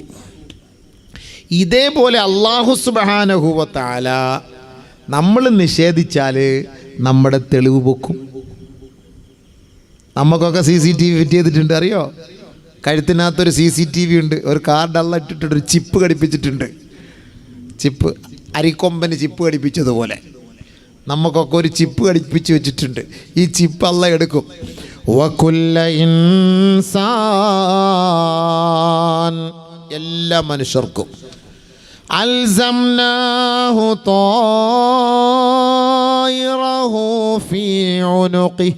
ഇതേപോലെ അല്ലാഹു സുബ്ഹാനഹു വ തആല നമ്മൾ നിഷേധിച്ചാൽ നമ്മുടെ തെളിവ് പൊക്കും. നമുക്കൊക്കെ CCTV ഫിറ്റ് ചെയ്തിട്ടുണ്ട്, അറിയോ? കഴുത്തിനകത്തൊരു CCTV ഉണ്ട്, ഒരു കാർഡെല്ലാം ഇട്ടിട്ടുണ്ട്, ഒരു ചിപ്പ് ഘടിപ്പിച്ചിട്ടുണ്ട്. ചിപ്പ് അരിക്കൊമ്പന് ചിപ്പ് ഘടിപ്പിച്ചതുപോലെ നമുക്കൊക്കെ ഒരു ചിപ്പ് ഘടിപ്പിച്ച് വെച്ചിട്ടുണ്ട്. ഈ ചിപ്പ് അല്ല എടുക്കും. വകുല്ല ഇൻസാൻ, എല്ലാ മനുഷ്യർക്കും അൽസംനാഹു ത്വായിറഹു ഫീ ഉനുഖി,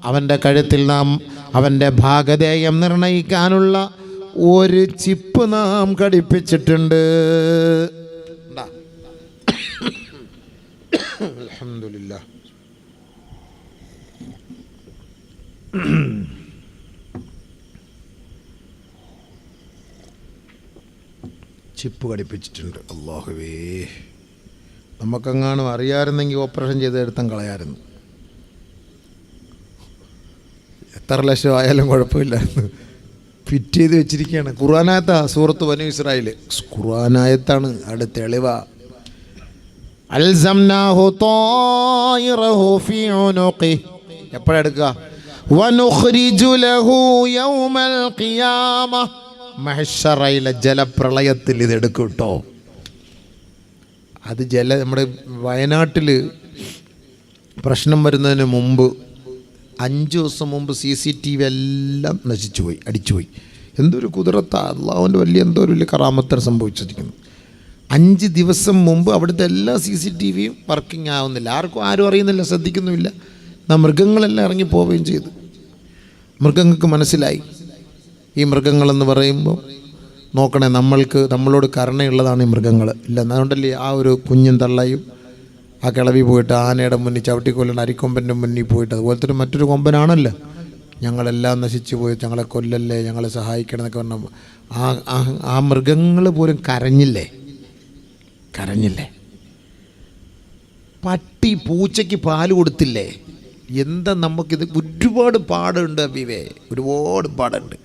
അവൻ്റെ കഴുത്തിൽ നാം അവൻ്റെ ഭാഗധേയം നിർണയിക്കാനുള്ള ഒരു ചിപ്പ് നാം ഘടിപ്പിച്ചിട്ടുണ്ട്. അൽഹംദുലില്ലാഹ്. ചിപ്പ് ഘടിപ്പിച്ചിട്ടുണ്ട്. അല്ലാഹുവേ, നമുക്കെങ്ങാനും അറിയാമായിരുന്നെങ്കിൽ ഓപ്പറേഷൻ ചെയ്ത് എടുത്താൽ കളയായിരുന്നു. എത്ര ലക്ഷം ആയാലും കുഴപ്പമില്ലായിരുന്നു. ഫിറ്റ് ചെയ്ത് വെച്ചിരിക്കുകയാണ്. ഖുർആനായത്താ സൂറത്ത് ബനൂ ഇസ്രായേൽ, ഖുർആനായത്താണ്, അവിടെ തെളിവാ. അൽസംനാഹു ത്വായിറഹു ഫീ ഉനുഖി, എപ്പോഴാണ് എടുക്കുക? വനുഖ്രിജു ലഹു യൗമൽ ഖിയാമ, മഹ്ശറയിലെ ജലപ്രളയത്തിൽ ഇതെടുക്കും കേട്ടോ. അത് നമ്മുടെ വയനാട്ടിൽ പ്രശ്നം വരുന്നതിന് മുമ്പ് 5 ദിവസം മുമ്പ് CCTV എല്ലാം നശിച്ചുപോയി, അടിച്ചുപോയി. എന്തൊരു കുതിരത്താ, അള്ളാഹുവിൻ്റെ എന്തോ വലിയ കറാമത്തര സംഭവിച്ചിരിക്കുന്നു. 5 ദിവസം മുമ്പ് അവിടുത്തെ എല്ലാ CCTVയും വർക്കിംഗ് ആവുന്നില്ല. ആരും അറിയുന്നില്ല, ശ്രദ്ധിക്കുന്നുമില്ല. മൃഗങ്ങളെല്ലാം ഇറങ്ങിപ്പോവുകയും ചെയ്തു. മൃഗങ്ങൾക്ക് മനസ്സിലായി ഈ മൃഗങ്ങളെന്ന് പറയുമ്പോൾ നോക്കണേ, നമ്മളോട് കരുണയുള്ളതാണ് ഈ മൃഗങ്ങൾ. ഇല്ല, അതുകൊണ്ടല്ലേ ആ ഒരു കുഞ്ഞും തള്ളയും ആ കിളവി പോയിട്ട് ആനയുടെ മുന്നിൽ ചവിട്ടിക്കൊല്ലണം, അരിക്കൊമ്പൻ്റെ മുന്നിൽ പോയിട്ട്. അതുപോലത്തെ മറ്റൊരു കൊമ്പനാണല്ലോ, ഞങ്ങളെല്ലാം നശിച്ചു പോയി, ഞങ്ങളെ കൊല്ലല്ലേ, ഞങ്ങളെ സഹായിക്കണം എന്നൊക്കെ പറഞ്ഞപ്പോൾ ആ മൃഗങ്ങൾ പോലും കരഞ്ഞില്ലേ? പട്ടി പൂച്ചയ്ക്ക് പാല് കൊടുത്തില്ലേ? എന്താ നമുക്കിത് ഒരുപാട് പാടുണ്ട് അബീവേ, ഒരുപാട് പാടുണ്ട്.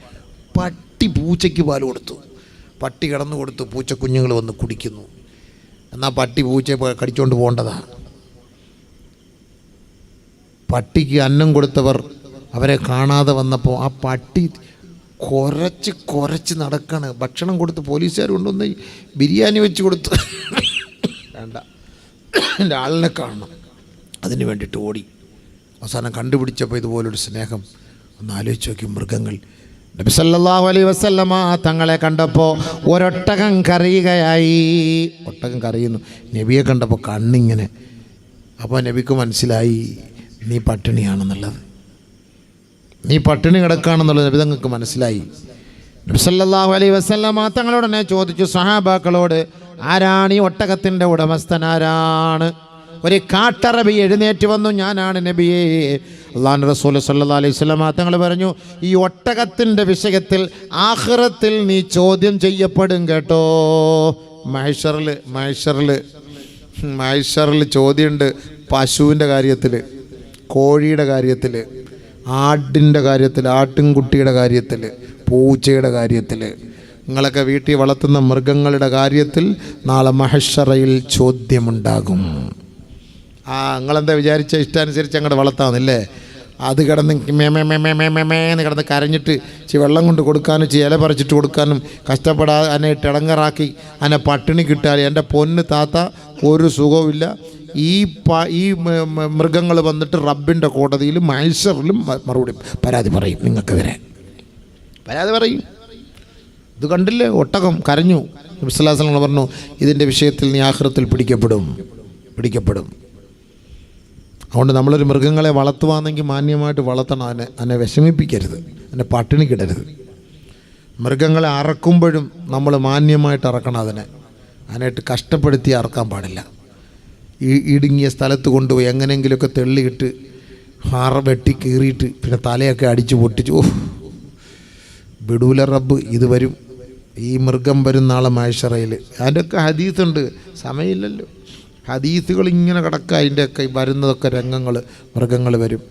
പട്ടി പൂച്ചയ്ക്ക് പാല് കൊടുത്തു, പട്ടി കിടന്നു കൊടുത്തു, പൂച്ചക്കുഞ്ഞുങ്ങൾ വന്ന് കുടിക്കുന്നു. എന്നാൽ പട്ടി പൂച്ചയെ കടിച്ചുകൊണ്ട് പോകേണ്ടതാ. പട്ടിക്ക് അന്നം കൊടുത്തവർ അവരെ കാണാതെ വന്നപ്പോൾ ആ പട്ടി കുരച്ച് നടക്കാണ്. ഭക്ഷണം കൊടുത്ത് പോലീസുകാർ കൊണ്ടുവന്ന് ബിരിയാണി വെച്ച് കൊടുത്ത് വേണ്ട, എൻ്റെ ആളിനെ കാണണം, അതിന് വേണ്ടിയിട്ട് ഓടി. അവസാനം കണ്ടുപിടിച്ചപ്പോൾ ഇതുപോലൊരു സ്നേഹം. ഒന്ന് ആലോചിച്ച് നോക്കി. മൃഗങ്ങൾ, നബി സല്ലല്ലാഹു അലൈഹി വസല്ലമ തങ്ങളെ കണ്ടപ്പോൾ ഒരൊട്ടകം കരയുകയായി. ഒട്ടകം കരയുന്നു. നബിയെ കണ്ടപ്പോൾ കണ്ണിങ്ങനെ. അപ്പോൾ നബിക്ക് മനസ്സിലായി നീ പട്ടിണിയാണെന്നുള്ളത്, നീ പട്ടിണി കിടക്കുകയാണെന്നുള്ളത് നബി തങ്ങൾക്ക് മനസ്സിലായി. നബി സല്ലല്ലാഹു അലൈഹി വസല്ലമ തങ്ങളോടനെ ചോദിച്ചു, സഹാബാക്കളോട്, ആരാണ് ഈ ഒട്ടകത്തിൻ്റെ ഉടമസ്ഥൻ? ആരാണ്? ഒരു കാട്ടറബി എഴുന്നേറ്റ് വന്നു, ഞാനാണ് നബിയേ. അല്ലാഹുവിൻ്റെ റസൂൽ സല്ലല്ലാഹു അലൈഹി വസല്ലമ തങ്ങൾ പറഞ്ഞു, ഈ ഒട്ടകത്തിൻ്റെ വിഷയത്തിൽ ആഖിറത്തിൽ നീ ചോദ്യം ചെയ്യപ്പെടും കേട്ടോ. മഹ്ശറിൽ ചോദ്യമുണ്ട്. പശുവിൻ്റെ കാര്യത്തിൽ, കോഴിയുടെ കാര്യത്തിൽ, ആടിൻ്റെ കാര്യത്തിൽ, ആട്ടിൻകുട്ടിയുടെ കാര്യത്തിൽ, പൂച്ചയുടെ കാര്യത്തിൽ, നിങ്ങളൊക്കെ വീട്ടിൽ വളർത്തുന്ന മൃഗങ്ങളുടെ കാര്യത്തിൽ നാളെ മഹ്ശറയിൽ ചോദ്യമുണ്ടാകും. നിങ്ങളെന്താ വിചാരിച്ച ഇഷ്ടാനുസരിച്ച് അങ്ങോട്ട് വളർത്താമെന്നില്ലേ? അത് കിടന്ന് മേമേന്ന് കിടന്ന് കരഞ്ഞിട്ട് വെള്ളം കൊണ്ട് കൊടുക്കാനും ഇല പറിച്ചിട്ട് കൊടുക്കാനും കഷ്ടപ്പെടാതെ എന്നെ ഇടങ്ങറാക്കി എന്നെ പട്ടിണി കിട്ടാൽ എൻ്റെ പൊന്ന് താത്ത ഒരു സുഖവുമില്ല. ഈ മൃഗങ്ങൾ വന്നിട്ട് റബ്ബിൻ്റെ കോടതിയിലും മഹ്ശറിലും മറുപടി പരാതി പറയും, നിങ്ങൾക്കെതിരെ പരാതി പറയും. ഇത് കണ്ടില്ലേ, ഒട്ടകം കരഞ്ഞു. നബി സല്ലല്ലാഹു അലൈഹി വസല്ലം പറഞ്ഞു, ഇതിൻ്റെ വിഷയത്തിൽ നീ ആഖിറത്തിൽ പിടിക്കപ്പെടും. അതുകൊണ്ട് നമ്മളൊരു മൃഗങ്ങളെ വളർത്തുവാണെങ്കിൽ മാന്യമായിട്ട് വളർത്തണം. അതിനെ വിഷമിപ്പിക്കരുത്, അതിനെ പട്ടിണിക്കിടരുത്. മൃഗങ്ങളെ അറക്കുമ്പോഴും നമ്മൾ മാന്യമായിട്ട് അറക്കണം. അതിനായിട്ട് കഷ്ടപ്പെടുത്തി അറക്കാൻ പാടില്ല. ഇടുങ്ങിയ സ്ഥലത്ത് കൊണ്ടുപോയി എങ്ങനെയെങ്കിലുമൊക്കെ തെള്ളിയിട്ട് വെട്ടി കീറിയിട്ട് പിന്നെ തലയൊക്കെ അടിച്ച് പൊട്ടിച്ച് വിടൂല റബ്ബ്. ഇത് വരും, ഈ മൃഗം വരും നാളെ മഹ്ശറയിൽ. അതിൻ്റെയൊക്കെ ഹദീസുണ്ട്, സമയമില്ലല്ലോ. ഹദീസുകൾ ഇങ്ങനെ കിടക്കുക. അതിൻ്റെയൊക്കെ വരുന്നതൊക്കെ രംഗങ്ങൾ, മൃഗങ്ങൾ വരും.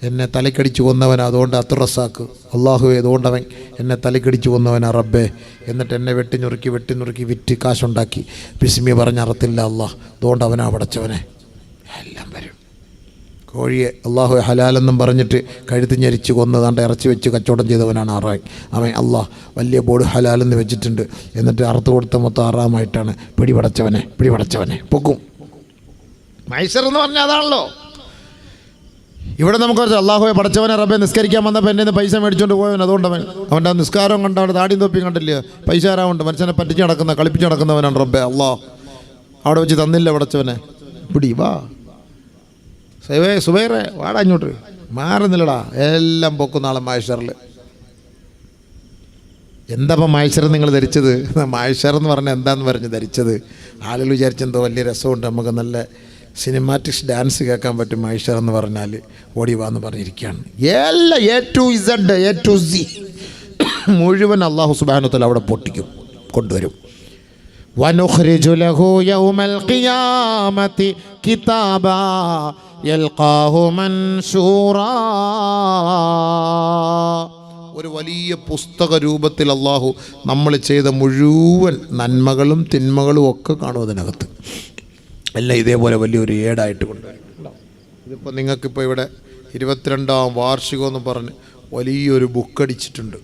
എന്നെ തലക്കടിച്ച് കൊന്നവൻ, അതുകൊണ്ട് അത്തുറസാക്ക് അള്ളാഹുവേ, അതുകൊണ്ട് അവൻ എന്നെ തലക്കടിച്ച് കൊന്നവനാ റബ്ബേ. എന്നിട്ട് എന്നെ വെട്ടി നുറുക്കി വിറ്റ് കാശുണ്ടാക്കി ബിസ്മി പറഞ്ഞറത്തില്ല അള്ളാഹ്, അതുകൊണ്ട് അവനാ പടച്ചവനെ. എല്ലാം വരും. കോഴിയെ അള്ളാഹു ഹലാലെന്നും പറഞ്ഞിട്ട് കഴുത്ത് ഞെരിച്ച് കൊന്നതാണ്ട് ഇറച്ചി വെച്ച് കച്ചവടം ചെയ്തവനാണ് അവൻ അള്ളാഹ് വലിയ ബോർഡ് ഹലാലെന്ന് വെച്ചിട്ടുണ്ട്. എന്നിട്ട് അറുത്ത് കൊടുത്ത മൊത്തം ആറാമായിട്ടാണ് പിടിപടച്ചവനെ പൊക്കും. മഹ്ശർ എന്ന് പറഞ്ഞാൽ അതാണല്ലോ. ഇവിടെ നമുക്ക് അള്ളാഹുവെ പടച്ചവനെ റബ്ബെ നിസ്കരിക്കാൻ വന്നപ്പോൾ എൻ്റെ പൈസ മേടിച്ചുകൊണ്ട് പോയവൻ, അതുകൊണ്ട് അവൻ്റെ ആ നിസ്കാരം കണ്ട് അവിടെ താടിയും തൊപ്പിയും കണ്ടില്ല, പൈസ ആരാവുണ്ട്. മനുഷ്യനെ പറ്റിച്ച് കളിപ്പിച്ച് നടക്കുന്നവനാണ് റബ്ബെ അള്ളാഹ്. അവിടെ വെച്ച് തന്നില്ല പടച്ചവനെ. പിടി വാ സുബൈറെ, വാടാ ഇങ്ങോട്ട്, മാറുന്നില്ലടാ. എല്ലാം പൊക്കും നാളെ മഹ്ശറിൽ. എന്താപ്പം മഹ്ശർ നിങ്ങൾ ധരിച്ചത്? മഹ്ശർ എന്ന് പറഞ്ഞാൽ എന്താന്ന് പറഞ്ഞ് ധരിച്ചത്? ആളുകൾ വിചാരിച്ചെന്തോ വലിയ രസമുണ്ട്, നമുക്ക് നല്ല സിനിമാറ്റിക്സ് ഡാൻസ് കേൾക്കാൻ പറ്റും മഹ്ശർ എന്ന് പറഞ്ഞാൽ. ഓടി വാന്ന് പറഞ്ഞിരിക്കുകയാണ്. എല്ലാം A to Z മുഴുവൻ അല്ലാഹു സുബ്ഹാനഹു വ തആല അവിടെ പൊട്ടിക്കും, കൊണ്ടുവരും. വനുഖ്രിജു ലഹു യൗമൽ ഖിയാമത്തി കിതാബാ യൽഖാഹു മൻശൂറാ. ഒരു വലിയ പുസ്തക രൂപത്തിൽ അല്ലാഹു നമ്മൾ ചെയ്ത മുഴുവൻ നന്മകളും തിന്മകളും ഒക്കെ കാണും അതിനകത്ത്. എല്ലാം ഇതേപോലെ വലിയൊരു ഏടായിട്ട് കൊണ്ടുവരും. ഇതിപ്പോൾ നിങ്ങൾക്കിപ്പോൾ ഇവിടെ 22ാം വാർഷികമെന്ന് പറഞ്ഞ് വലിയൊരു ബുക്കടിച്ചിട്ടുണ്ട്.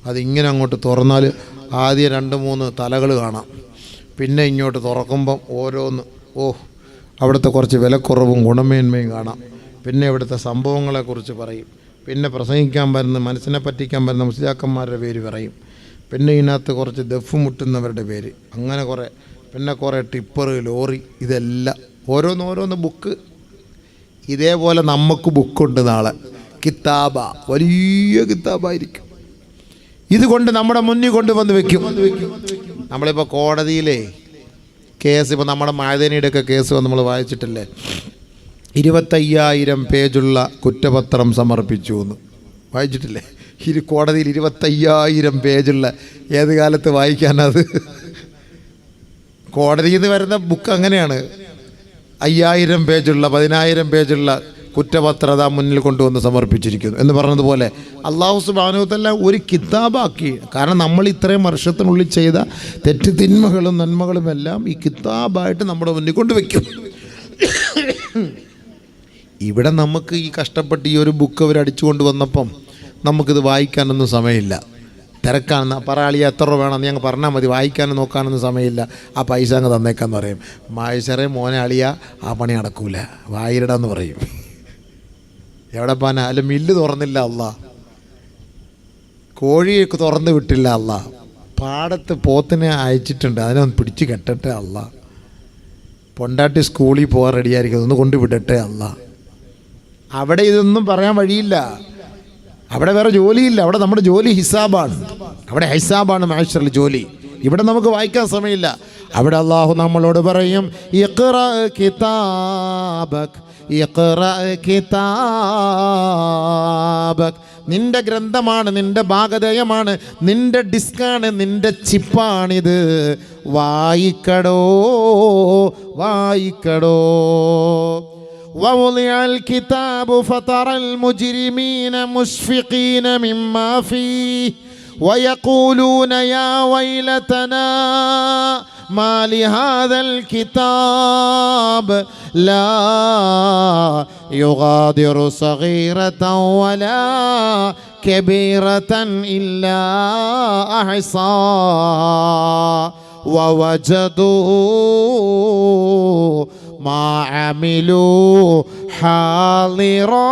അതിങ്ങനെ അങ്ങോട്ട് തുറന്നാൽ ആദ്യം 2-3 തലകൾ കാണാം. പിന്നെ ഇങ്ങോട്ട് തുറക്കുമ്പം ഓരോന്ന് അവിടുത്തെ കുറച്ച് വിലക്കുറവും ഗുണമേന്മയും കാണാം. പിന്നെ ഇവിടുത്തെ സംഭവങ്ങളെക്കുറിച്ച് പറയും. പിന്നെ പ്രസംഗിക്കാൻ വരുന്ന, മനസ്സിനെ പറ്റിക്കാൻ വരുന്ന മുസ്ലിയാക്കന്മാരുടെ പേര് പറയും. പിന്നെ ഇതിനകത്ത് കുറച്ച് ദഫ് മുട്ടുന്നവരുടെ പേര്, അങ്ങനെ പിന്നെ കുറേ ടിപ്പർ, ലോറി, ഇതെല്ലാം ഓരോന്ന് ബുക്ക്. ഇതേപോലെ നമുക്ക് ബുക്കുണ്ട് നാളെ. കിതാബ, വലിയ കിതാബായിരിക്കും. ഇതുകൊണ്ട് നമ്മുടെ മുന്നിൽ കൊണ്ടുവന്ന് വെക്കും. നമ്മളിപ്പോൾ കോടതിയിലെ കേസ്, ഇപ്പോൾ നമ്മുടെ മഅദനിയുടെയൊക്കെ കേസ് നമ്മൾ വായിച്ചിട്ടില്ലേ, 25,000 പേജുള്ള കുറ്റപത്രം സമർപ്പിച്ചു എന്ന് വായിച്ചിട്ടില്ലേ? കോടതിയിൽ 25,000 പേജുള്ള ഏത് കാലത്ത് വായിക്കാനത്? കോടതിയിൽ നിന്ന് വരുന്ന ബുക്ക് അങ്ങനെയാണ്. 5,000 പേജുള്ള 10,000 പേജുള്ള കുറ്റപത്രത മുന്നിൽ കൊണ്ടുവന്ന് സമർപ്പിച്ചിരിക്കുന്നു എന്ന് പറഞ്ഞതുപോലെ അല്ലാഹു സുബ്ഹാനഹു വ തആല ഒരു കിതാബാക്കി. കാരണം നമ്മൾ ഇത്രയും വർഷത്തിനുള്ളിൽ ചെയ്ത തെറ്റ് തിന്മകളും നന്മകളും എല്ലാം ഈ കിതാബായിട്ട് നമ്മുടെ മുന്നിൽ കൊണ്ടുവയ്ക്കും. ഇവിടെ നമുക്ക് ഈ കഷ്ടപ്പെട്ട് ഈ ഒരു ബുക്ക് അവർ അടിച്ചു കൊണ്ടുവന്നപ്പം നമുക്കിത് വായിക്കാനൊന്നും സമയമില്ല. തിരക്കാണെന്ന് പറയാളിയ എത്ര രൂപ വേണമെന്ന് ഞങ്ങൾ പറഞ്ഞാൽ മതി, വായിക്കാനും നോക്കാനൊന്നും സമയമില്ല. ആ പൈസ അങ്ങ് തന്നേക്കാന്ന് പറയും. മഹ്ശറേ മോനെ അളിയ, ആ പണി നടക്കൂല, വായിരടാന്ന് പറയും. എവിടെ പോകാനാ? അല്ല മില്ല് തുറന്നില്ല അല്ലാ, കോഴിയൊക്കെ തുറന്ന് വിട്ടില്ല അല്ലാ, പാടത്ത് പോത്തിനെ അയച്ചിട്ടുണ്ട്, അതിനെ ഒന്ന് പിടിച്ച് കെട്ടട്ടെ അല്ലാ, പൊണ്ടാട്ടി സ്കൂളിൽ പോകാൻ റെഡിയായിരിക്കും, ഒന്ന് കൊണ്ടുവിടട്ടെ അല്ലാ. അവിടെ ഇതൊന്നും പറയാൻ വഴിയില്ല. അവിടെ വേറെ ജോലിയില്ല. അവിടെ നമ്മുടെ ജോലി ഹിസാബാണ്. അവിടെ ഹിസാബാണ് മഹ്ശറിൽ ജോലി. ഇവിടെ നമുക്ക് വായിക്കാൻ സമയമില്ല. അവിടെ അല്ലാഹു നമ്മളോട് പറയും, ഇഖ്റ കിതാബക്, ഇഖ്റ കിതാബക്. നിന്റെ ഗ്രന്ഥമാണ്, നിന്റെ ഭാഗധേയമാണ്, നിന്റെ ഡിസ്കാണ്, നിന്റെ ചിപ്പാണിത്. വായിക്കടോ. ووضع الكتاب فترى المجرمين مشفقين مما فيه ويقولون يا ويلتنا മാ ലിഹാദൽ കിതാബ് ലാ യുഗാദിറു സഗീറതൻ വലാ കബീറതൻ ഇല്ലാ അഹ്സാ വവജദൂ മാ അമിലൂ ഹാളിറാ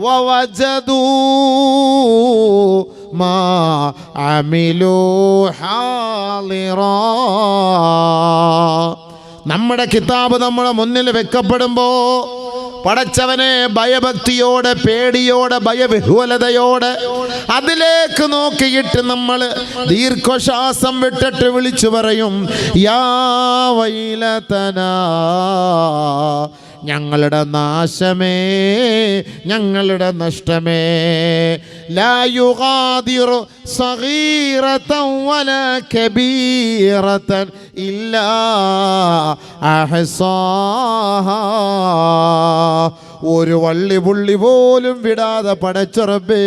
ووجدوا ما عملوا حاضرا. നമ്മുടെ കിതാബ് നമ്മുടെ മുന്നിൽ വെക്കപ്പെടുമ്പോൾ പടച്ചവനെ ഭയഭക്തിയോടെ, പേടിയോടെ, ഭയവിഹ്വലതയോടെ അതിലേക്ക് നോക്കിയിട്ട് നമ്മൾ ദീർഘശ്വാസം വിട്ടിട്ട് വിളിച്ചു പറയും, യാ വൈലതനാ, ഞങ്ങളുടെ നാശമേ, ഞങ്ങളുടെ നഷ്ടമേ. ലാ യുഗാദിറു സഗീറതൻ വലാ കബീറതൻ ഇല്ലാ അഹ്സാഹാ. ഒരു വള്ളി പുള്ളി പോലും വിടാതെ പടച്ച റബ്ബേ,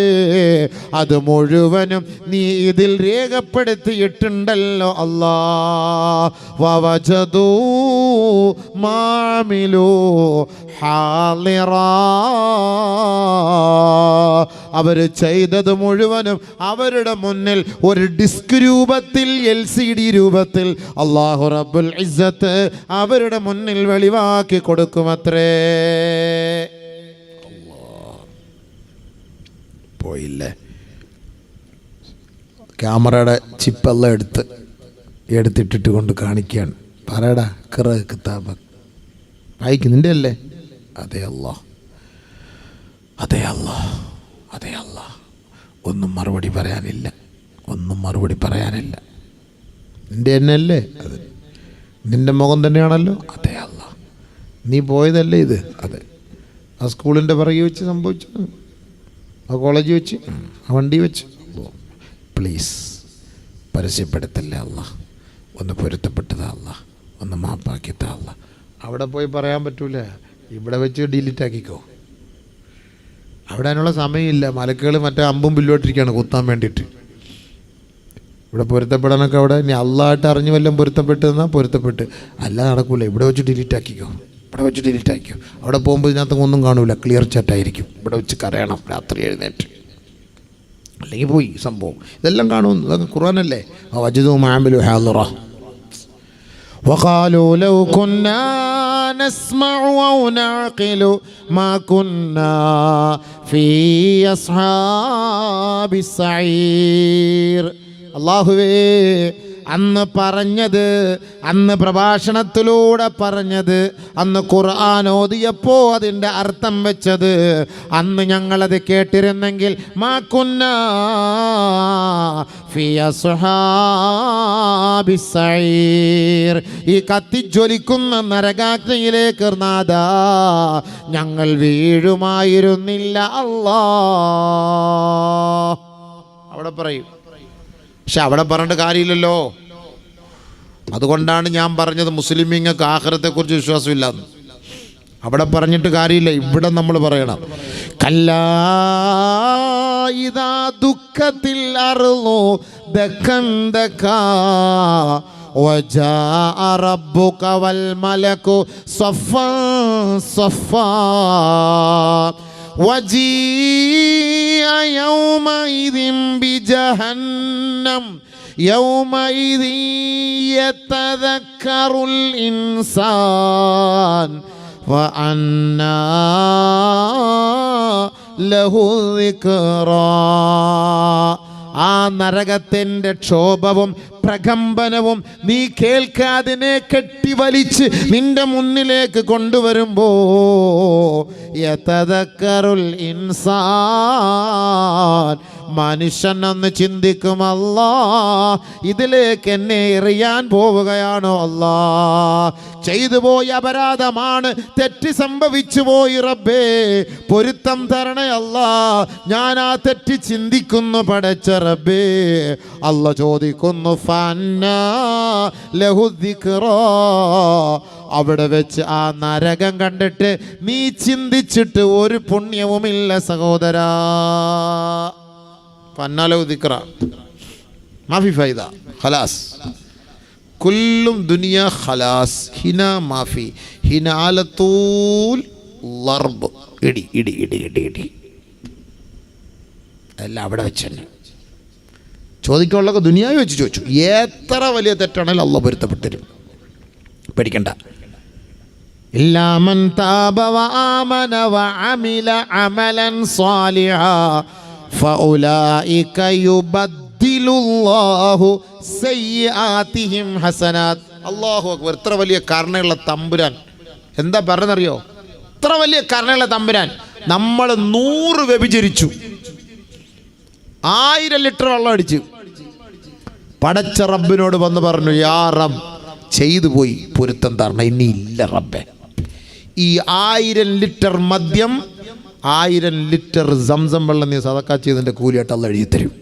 അത് മുഴുവനും നീ ഇതിൽ രേഖപ്പെടുത്തിയിട്ടുണ്ടല്ലോ അല്ലാ. വവജദൂ മാമിലൂ ഹാളിറാ. അവർ ചെയ്തത് മുഴുവനും അവരുടെ മുന്നിൽ ഒരു ഡിസ്ക് രൂപത്തിൽ, LCD രൂപത്തിൽ അല്ലാഹു റബ്ബുൽ ഇസ്സത്ത് അവരുടെ മുന്നിൽ വെളിവാക്കി കൊടുക്കുമത്രേ. പോയില്ലേ? ക്യാമറയുടെ ചിപ്പെല്ലാം എടുത്തിട്ടിട്ട് കൊണ്ട് കാണിക്കുകയാണ്. പറയടാ, ഖിറ കിതാബ് വായിക്ക്, നിൻ്റെ അല്ലേ? അതെ അല്ലാഹ്, അതെ അല്ലാഹ്, അതെ അല്ലാഹ്. ഒന്നും മറുപടി പറയാനില്ല, ഒന്നും മറുപടി പറയാനില്ല. നിൻ്റെ എന്നല്ലേ? അതെ. നിൻ്റെ മുഖം തന്നെയാണല്ലോ? അതെ അല്ലാഹ്. നീ പോയതല്ലേ ഇത്? അതെ. ആ സ്കൂളിൻ്റെ പിറകെ വെച്ച് സംഭവിച്ചത്, ആ കോളേജ് വെച്ച്, ആ വണ്ടി വെച്ച്. പ്ലീസ് പരസ്യപ്പെടുത്തല്ലേ അല്ലാഹ്. ഒന്ന് പൊരുത്തപ്പെട്ടതാ അല്ലാഹ്, ഒന്ന് മാപ്പാക്കിത്താ അല്ലാഹ്. അവിടെ പോയി പറയാൻ പറ്റൂല, ഇവിടെ വെച്ച് ഡിലീറ്റ് ആക്കിക്കോ. അവിടെ അതിനുള്ള സമയമില്ല. മലക്കുകൾ മറ്റേ അമ്പും ബില്ലോട്ടിരിക്കുകയാണ് കുത്താൻ വേണ്ടിയിട്ട്. ഇവിടെ പൊരുത്തപ്പെടാനൊക്കെ അവിടെ ഇനി അള്ളാഹട്ട് അറിഞ്ഞു വല്ലതും പൊരുത്തപ്പെട്ടെന്നാൽ പൊരുത്തപ്പെട്ട്, അല്ല നടക്കൂല. ഇവിടെ വെച്ച് ഡിലീറ്റ് ആക്കിക്കോ, ഇവിടെ വെച്ച് ഡിലീറ്റ് ആക്കിക്കോ. അവിടെ പോകുമ്പോൾ ഇതിനകത്ത് ഒന്നും കാണൂല, ക്ലിയർ ചാറ്റായിരിക്കും. ഇവിടെ വെച്ച് കരയണം രാത്രി എഴുന്നേറ്റ്, അല്ലെങ്കിൽ പോയി സംഭവം. ഇതെല്ലാം കാണും, ഇതൊക്കെ ഖുർആനല്ലേ. വജദൂ മാ അമിലൂ ഹാളിറ. وقالوا لو كنا نسمع أو نعقل ما كنا في أصحاب السعير. അല്ലാഹുവേ, അന്ന് പറഞ്ഞത്, അന്ന് പ്രഭാഷണത്തിലൂടെ പറഞ്ഞത്, അന്ന് ഖുർആൻ ഓതിയപ്പോൾ അതിൻ്റെ അർത്ഥം വെച്ചത്, അന്ന് ഞങ്ങളത് കേട്ടിരുന്നെങ്കിൽ മാ കുന്നാ ഫീ അസ്ഹാബിസ് സഈർ, ഈ കത്തിജ്വലിക്കുന്ന നരകാഗ്നിയിലേക്ക് നാദാ ഞങ്ങൾ വീഴുമായിരുന്നില്ല അല്ലാഹ്. അവിടെ പറയും. പക്ഷെ അവിടെ പറഞ്ഞിട്ട് കാര്യമില്ലല്ലോ. അതുകൊണ്ടാണ് ഞാൻ പറഞ്ഞത് മുസ്ലിമീങ്ങൾക്ക് ആഖിറത്തെക്കുറിച്ച് വിശ്വാസമില്ലാന്ന്. അവിടെ പറഞ്ഞിട്ട് കാര്യമില്ല, ഇവിടെ നമ്മൾ പറയണം. കല്ലാ ഇദാ ദുഃഖത്തിൽ അർളു ദക്കൻ ദക്കാ വജാഅ റബ്ബുക വൽ മലകു സഫൻ സഫാ وجيء يومئذ بجهنم يومئذ يتذكر الإنسان وأنى له الذكرى. ആ നരകത്തിൻ്റെ ക്ഷോഭവും പ്രകമ്പനവും നീ കേൾക്കാതിനെ കെട്ടിവലിച്ച് നിന്റെ മുന്നിലേക്ക് കൊണ്ടുവരുമ്പോ യതദക്കറുൽ ഇൻസാൻ, മനുഷ്യൻ ഒന്ന് ചിന്തിക്കും, അല്ലാ ഇതിലേക്ക് എന്നെ എറിയാൻ പോവുകയാണോ അല്ലാ, ചെയ്തു പോയ അപരാധമാണ്, തെറ്റ് സംഭവിച്ചു പോയി റബ്ബേ, പൊരുത്തം തരണേ അല്ലാ, ഞാൻ ആ തെറ്റ് ചിന്തിക്കുന്നു പടച്ച റബ്ബേ. അല്ലാ ചോദിക്കുന്നു ഫഅന്നാ ലഹു ദിക്റാ. അവിടെ വെച്ച് ആ നരകം കണ്ടിട്ട് നീ ചിന്തിച്ചിട്ട് ഒരു പുണ്യവുമില്ല സഹോദരാ. ഫഅന്നാ ലഹു ദിക്റാ. മാഫി ഫൈദ ഖലാസ് കുല്ലും ദുനിയ ഖലാസ് ഹിന മാഫി ഹിനാലത്തൂൽ ലർബ് ഇടി ഇടി ഇടി ഇടി ഇടി എല്ലാം അവിടെ വെച്ച് തന്നെ ചോദിക്കാനുള്ളതൊക്കെ ദുനിയാവി വെച്ച് ചോദിച്ചു. എത്ര വലിയ തെറ്റാണെങ്കിലും അള്ളാഹ് പൊരുത്തപ്പെട്ടരും, പേടിക്കണ്ട. ഇല്ലാ മൻ താബ വആമന വഅമില അമലൻ സാലിഹാ ഫഉലൈക യുബദ്ദിലുല്ലാഹു സയ്യിആതിഹിം ഹസനാത്ത്. അല്ലാഹു അക്ബർ. എത്ര വലിയ കരുണയുള്ള തമ്പുരാൻ. എന്താ പറഞ്ഞറിയോ? എത്ര വലിയ കരുണയുള്ള തമ്പുരാൻ. നമ്മൾ 100 വ്യഭിചരിച്ചു, 1000 ലിറ്റർ വെള്ളം അടിച്ചു. പടച്ച റബ്ബിനോട് വന്ന് പറഞ്ഞു, യാ റബ്ബ് ചെയ്തു പോയി, പൊരുത്തം തരണം, ഇനി ഇല്ല റബ്ബേ. ഈ 1000 ലിറ്റർ മദ്യം, 1000 ലിറ്റർ സംസം വെള്ളം നീ സദക്ക ചെയ്തതിൻ്റെ കൂലിയായിട്ട് അള്ളാഹ് എഴുതി തരും.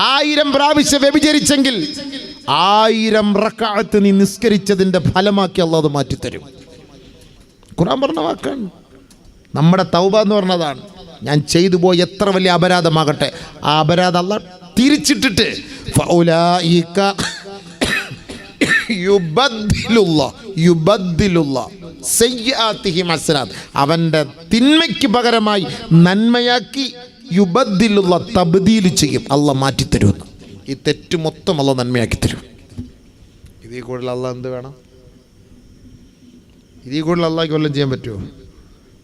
1000 പ്രാവശ്യം വ്യഭിചരിച്ചെങ്കിൽ 1000 റക്അത്ത് നീ നിസ്കരിച്ചതിൻ്റെ ഫലമാക്കി അള്ളാഹ് അത് മാറ്റിത്തരും. ഖുർആൻ പറഞ്ഞ വാക്കാണ്. നമ്മുടെ തൗബ എന്ന് പറഞ്ഞതാണ്. ഞാൻ ചെയ്തു പോയി എത്ര വലിയ അപരാധമാകട്ടെ, ആ അപരാധം അള്ളാഹ് തിരിച്ചിട്ടിട്ട് ഫൗലായിക സയ്യിആതിഹിം ഹസനാത്ത്, അവൻ്റെ തിന്മയ്ക്ക് പകരമായി നന്മയാക്കി യുബദ്ദിലുള്ള തബ്ദീൽ ചെയ്യും, അള്ളാഹ് മാറ്റിത്തരുമെന്ന്. ഈ തെറ്റ് മൊത്തം അള്ളാഹ് നന്മയാക്കി തരും. ഇതിൽ കൂടുതൽ അള്ളാഹ് എന്ത് വേണം? ഇതിൽ കൂടുതൽ അള്ളാഹ്ക്ക് വല്ലതും ചെയ്യാൻ പറ്റുമോ?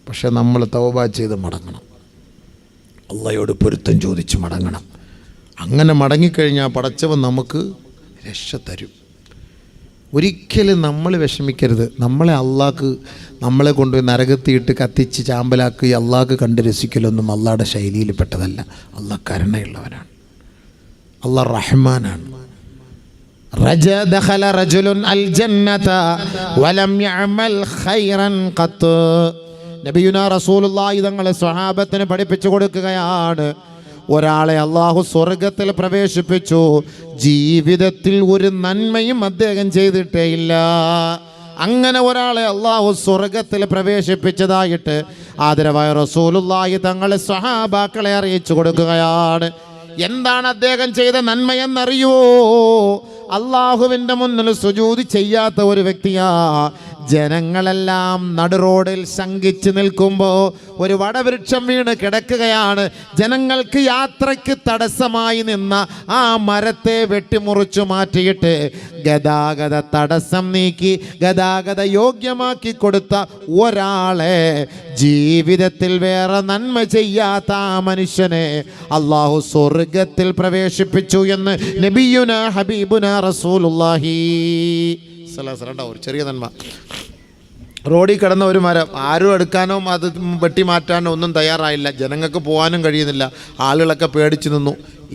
പക്ഷെ നമ്മൾ തൗബ ചെയ്ത് മടങ്ങണം, അള്ളാഹയോട് പൊരുത്തം ചോദിച്ച് മടങ്ങണം. അങ്ങനെ മടങ്ങിക്കഴിഞ്ഞാൽ പടച്ചവൻ നമുക്ക് രക്ഷ തരും. ഒരിക്കലും നമ്മൾ വിഷമിക്കരുത്. നമ്മളെ കൊണ്ടുപോയി നരകത്തിയിട്ട് കത്തിച്ച് ചാമ്പലാക്കി അള്ളാഹ്ക്ക് കണ്ട് രസിക്കലൊന്നും അള്ളാഹുടെ ശൈലിയിൽ പെട്ടതല്ല. അള്ളാഹ് കരുണയുള്ളവനാണ്, അള്ളാഹ് റഹ്മാനാണ്. ദഖല റജുലുൻ അൽ ജന്നത വലം യഅമൽ ഖൈറൻ ഖത്ത്. നബിയുനാ റസൂലുള്ളാഹി തങ്ങളെ സ്വഹാബത്തിന് പഠിപ്പിച്ചു കൊടുക്കുകയാണ്, ഒരാളെ അള്ളാഹു സ്വർഗത്തിൽ പ്രവേശിപ്പിച്ചു, ജീവിതത്തിൽ ഒരു നന്മയും അദ്ദേഹം ചെയ്തിട്ടേ ഇല്ല. അങ്ങനെ ഒരാളെ അള്ളാഹു സ്വർഗത്തിൽ പ്രവേശിപ്പിച്ചതായിട്ട് ആദരവായ റസൂലുള്ളാഹി തങ്ങളെ സ്വഹാബാക്കളെ അറിയിച്ചു കൊടുക്കുകയാണ്. എന്താണ് അദ്ദേഹം ചെയ്ത നന്മയെന്നറിയോ? അള്ളാഹുവിൻ്റെ മുന്നിൽ സുജൂദ് ചെയ്യാത്ത ഒരു വ്യക്തിയാ. ജനങ്ങളെല്ലാം നടുറോഡിൽ ശങ്കിച്ച് നിൽക്കുമ്പോൾ ഒരു വടവൃക്ഷം വീണ് കിടക്കുകയാണ്. ജനങ്ങൾക്ക് യാത്രയ്ക്ക് തടസ്സമായി നിന്ന ആ മരത്തെ വെട്ടിമുറിച്ചു മാറ്റിയിട്ട് ഗതാഗത തടസ്സം നീക്കി ഗതാഗത യോഗ്യമാക്കി കൊടുത്ത ഒരാളെ, ജീവിതത്തിൽ വേറെ നന്മ ചെയ്യാത്ത ആ മനുഷ്യനെ അള്ളാഹു സ്വർഗത്തിൽ പ്രവേശിപ്പിച്ചു എന്ന് നബിയുന ഹബീബുന റസൂലുള്ളാഹി സ്വല്ലല്ലാഹു. ഒരു ചെറിയ നന്മ. റോഡിൽ കിടന്ന ഒരു മരം ആരും എടുക്കാനോ അത് വെട്ടി മാറ്റാനോ ഒന്നും തയ്യാറായില്ല. ജനങ്ങൾക്ക് പോകാനും കഴിയുന്നില്ല. ആളുകളൊക്കെ പേടിച്ച് നിന്നു.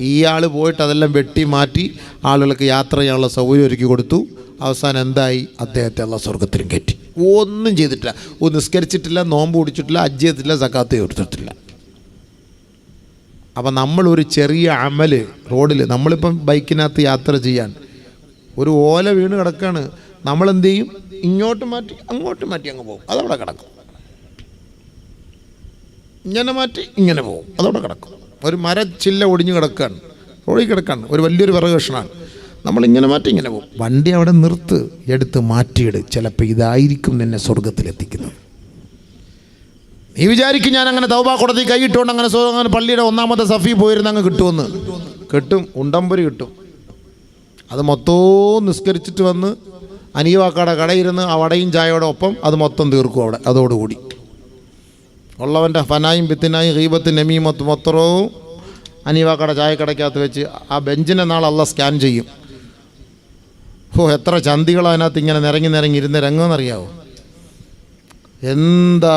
ഇയാൾ പോയിട്ട് അതെല്ലാം വെട്ടി മാറ്റി ആളുകൾക്ക് യാത്ര ചെയ്യാനുള്ള സൗകര്യം ഒരുക്കി കൊടുത്തു. അവസാനം എന്തായി? അദ്ദേഹത്തെ അല്ലാഹു സ്വർഗത്തിലും കയറ്റി. ഒന്നും ചെയ്തിട്ടില്ല, നിസ്കരിച്ചിട്ടില്ല, നോമ്പ് പിടിച്ചിട്ടില്ല, ഹജ്ജ് ചെയ്തിട്ടില്ല, സക്കാത്ത് കൊടുത്തിട്ടില്ല. അപ്പം നമ്മളൊരു ചെറിയ അമല് റോഡിൽ, നമ്മളിപ്പം ബൈക്കിനകത്ത് യാത്ര ചെയ്യാൻ ഒരു ഓല വീണ് കിടക്കുകയാണ്, നമ്മളെന്ത് ചെയ്യും? ഇങ്ങോട്ട് മാറ്റി അങ്ങോട്ട് മാറ്റി അങ്ങ് പോകും, അതവിടെ കിടക്കും. ഇങ്ങനെ മാറ്റി ഇങ്ങനെ പോകും, അതവിടെ കിടക്കും. ഒരു മരച്ചില്ല ഒടിഞ്ഞ് കിടക്കുകയാണ്, റോഡിൽ കിടക്കുകയാണ്, ഒരു വലിയൊരു വിറക് കഷ്ണമാണ്, നമ്മളിങ്ങനെ മാറ്റി ഇങ്ങനെ പോകും. വണ്ടി അവിടെ നിർത്ത്, എടുത്ത് മാറ്റിയിട്. ചിലപ്പോൾ ഇതായിരിക്കും നിന്നെ സ്വർഗത്തിലെത്തിക്കുന്നത്. നീ വിചാരിക്കും ഞാൻ അങ്ങനെ തൗബ കൊടുത്തി കൈയിട്ടുകൊണ്ട് അങ്ങനെ പള്ളിയുടെ 1-ാമത്തെ സഫി പോയിരുന്ന അങ്ങ് കിട്ടുമെന്ന്. കിട്ടും, ഉണ്ടമ്പൊരി കിട്ടും. അത് മൊത്തവും നിസ്കരിച്ചിട്ട് വന്ന് അനീവാക്കട കടയിരുന്ന് ആ വടയും ചായയോടെ ഒപ്പം അത് മൊത്തം തീർക്കും അവിടെ. അതോടുകൂടി ഉള്ളവൻ്റെ ഫനായും പിത്തിനായും ഗീബത്തും നമീമത്തും മൊത്തവും അനീവാക്കട ചായക്കടയ്ക്കകത്ത് വെച്ച് ആ ബെഞ്ചിനെ നാളെ അള്ളാഹ് സ്കാൻ ചെയ്യും. എത്ര ചന്തികൾ അതിനകത്ത് ഇങ്ങനെ നിരങ്ങി ഇരുന്ന് രംഗമെന്നറിയാവോ? എന്താ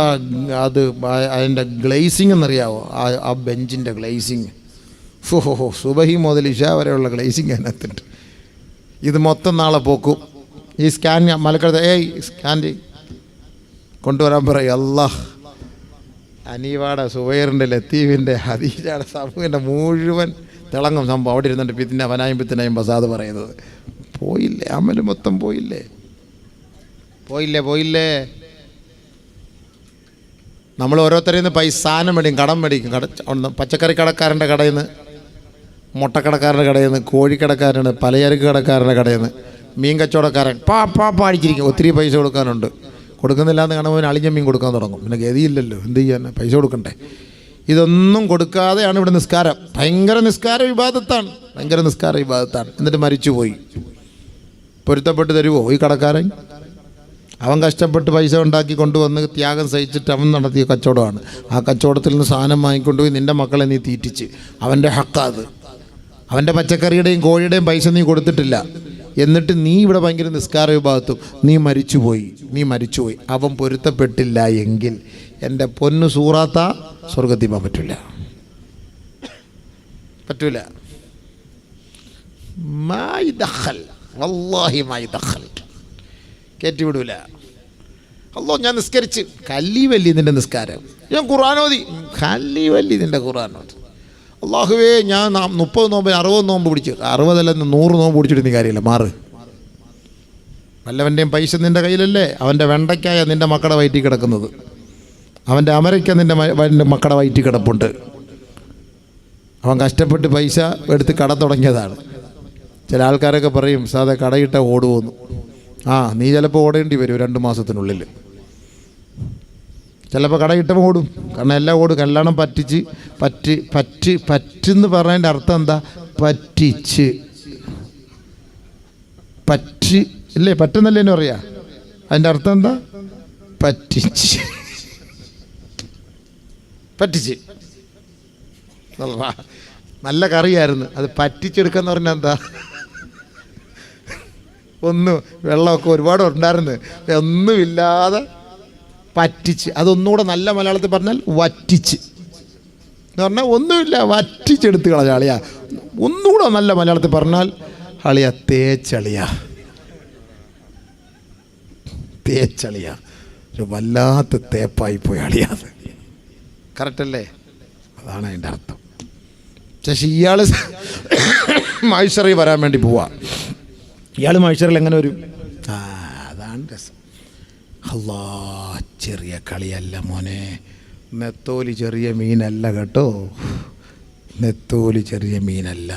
അത് അതിൻ്റെ ഗ്ലേസിങ് എന്നറിയാവോ? ആ ബെഞ്ചിൻ്റെ ഗ്ലേസിങ്. സുബഹി മുതൽ ഇഷ വരെയുള്ള ഗ്ലേസിങ് അതിനകത്തുണ്ട്. ഇത് മൊത്തം നാളെ പോക്കും. ഈ സ്കാൻ മലക്കടത്ത് സ്കാൻ കൊണ്ടുവരാൻ പറയും. അല്ലാഹ്, അനീവാടെ സുബൈറിൻ്റെ ലത്തീഫിൻ്റെ ഹദീജയുടെ സമൂഹിൻ്റെ മുഴുവൻ തിളങ്ങും സംഭവം അവിടെ ഇരുന്നിട്ട് പിത്തിനായും ബസാദ് പറയുന്നത്. പോയില്ലേ? അമല് മൊത്തം പോയില്ലേ? നമ്മൾ ഓരോരുത്തരിൽ നിന്ന് സാധനം മേടിക്കും, കടം മേടിക്കും. പച്ചക്കറി കടക്കാരൻ്റെ കടയിൽ നിന്ന് മുട്ടക്കടക്കാരൻ്റെ കടയിൽ നിന്ന്, കോഴിക്കടക്കാരന്, പലചരക്ക് കടക്കാരൻ്റെ കടയിൽ നിന്ന്, മീൻ കച്ചവടക്കാരൻ പാടിച്ചിരിക്കും. ഒത്തിരി പൈസ കൊടുക്കാനുണ്ട്. കൊടുക്കുന്നില്ല എന്ന് കാണുമ്പോൾ അളിഞ്ഞ മീൻ കൊടുക്കാൻ തുടങ്ങും. പിന്നെ ഗതിയില്ലല്ലോ, എന്ത് ചെയ്യാൻ, പൈസ കൊടുക്കണ്ടേ. ഇതൊന്നും കൊടുക്കാതെയാണ് ഇവിടെ നിസ്കാരം. ഭയങ്കര നിസ്കാര വിവാദത്താണ്, ഭയങ്കര നിസ്കാര വിവാദത്താണ്. എന്നിട്ട് മരിച്ചുപോയി. പൊരുത്തപ്പെട്ട് തരുമോ ഈ കടക്കാരൻ? അവൻ കഷ്ടപ്പെട്ട് പൈസ ഉണ്ടാക്കി കൊണ്ടുവന്ന് ത്യാഗം സഹിച്ചിട്ട് അവൻ നടത്തിയ കച്ചവടമാണ്. ആ കച്ചവടത്തിൽ നിന്ന് സാധനം വാങ്ങിക്കൊണ്ടുപോയി നിൻ്റെ മക്കളെ നീ തീറ്റിച്ച്, അവൻ്റെ ഹക്കാത്. അവൻ്റെ പച്ചക്കറിയുടെയും കോഴിയുടെയും പൈസ നീ കൊടുത്തിട്ടില്ല. എന്നിട്ട് നീ ഇവിടെ ഭയങ്കര നിസ്കാര വിഭാഗത്തും നീ മരിച്ചുപോയി. അവൻ പൊരുത്തപ്പെട്ടില്ല എങ്കിൽ എൻ്റെ പൊന്നു സൂറാത്ത സ്വർഗത്തിൽ പോകാൻ പറ്റൂല. കയറ്റിവിടൂല. അല്ലോ ഞാൻ നിസ്കരിച്ച്, കല്ലി വല്ലി നിൻ്റെ നിസ്കാരം. ഞാൻ ഖുർആനോദി, കല്ലി വല്ലി നിൻ്റെ ഖുർആനോദി. അള്ളാഹുവേ ഞാൻ 30 നോമ്പ് 60 നോമ്പ് പിടിച്ച്, 60 അല്ല 100 നോമ്പ് പിടിച്ചിട്ട് നീ കാര്യമില്ല, മാറ്. വല്ലവൻ്റെയും പൈസ നിൻ്റെ കയ്യിലല്ലേ? അവൻ്റെ വെണ്ടയ്ക്കായ നിൻ്റെ മക്കളുടെ വയറ്റിൽ കിടക്കുന്നത്, അവൻ്റെ അമരയ്ക്ക നിൻ്റെ മക്കളുടെ വയറ്റിൽ കിടപ്പുണ്ട്. അവൻ കഷ്ടപ്പെട്ട് പൈസ എടുത്ത് കട തുടങ്ങിയതാണ്. ചില ആൾക്കാരൊക്കെ പറയും സാധാ കടയിട്ട ഓടുമെന്ന്. നീ ചിലപ്പോൾ ഓടേണ്ടി വരും 2 മാസത്തിനുള്ളിൽ. ചിലപ്പോൾ കടയിട്ടപ്പോൾ ഓടും. കാരണം എല്ലാം ഓടും. കല്യാണം പറ്റെന്ന് പറഞ്ഞതിൻ്റെ അർത്ഥം എന്താ? പറ്റിച്ച് ഇല്ലേ? പറ്റുന്നല്ലേ എന്നെ പറയാ? അതിൻ്റെ അർത്ഥം എന്താ? പറ്റിച്ച്. നല്ല കറിയായിരുന്നു, അത് പറ്റിച്ചെടുക്കാന്ന് പറഞ്ഞാൽ എന്താ? വെള്ളമൊക്കെ ഒരുപാട് ഉണ്ടായിരുന്നു, ഒന്നുമില്ലാതെ പറ്റിച്ച്. അതൊന്നുകൂടെ നല്ല മലയാളത്തിൽ പറഞ്ഞാൽ വറ്റിച്ച് എന്ന് പറഞ്ഞാൽ ഒന്നുമില്ല, വറ്റിച്ചെടുത്ത് കളഞ്ഞ അളിയാ. ഒന്നുകൂടെ നല്ല മലയാളത്തിൽ പറഞ്ഞാൽ അളിയ തേച്ചളിയ. ഒരു വല്ലാത്ത തേപ്പായിപ്പോയി അളിയാത്. കറക്റ്റല്ലേ? അതാണ് അതിൻ്റെ അർത്ഥം. പക്ഷേ ഇയാൾ മൈസറിൽ വരാൻ വേണ്ടി പോവാ. ഇയാൾ മൈസറിൽ എങ്ങനെ വരും? അതാണ് രസം. അല്ലാ, ചെറിയ കളിയല്ല മോനെ. നെത്തോലി ചെറിയ മീനല്ല കേട്ടോ, നെത്തോലി ചെറിയ മീനല്ല.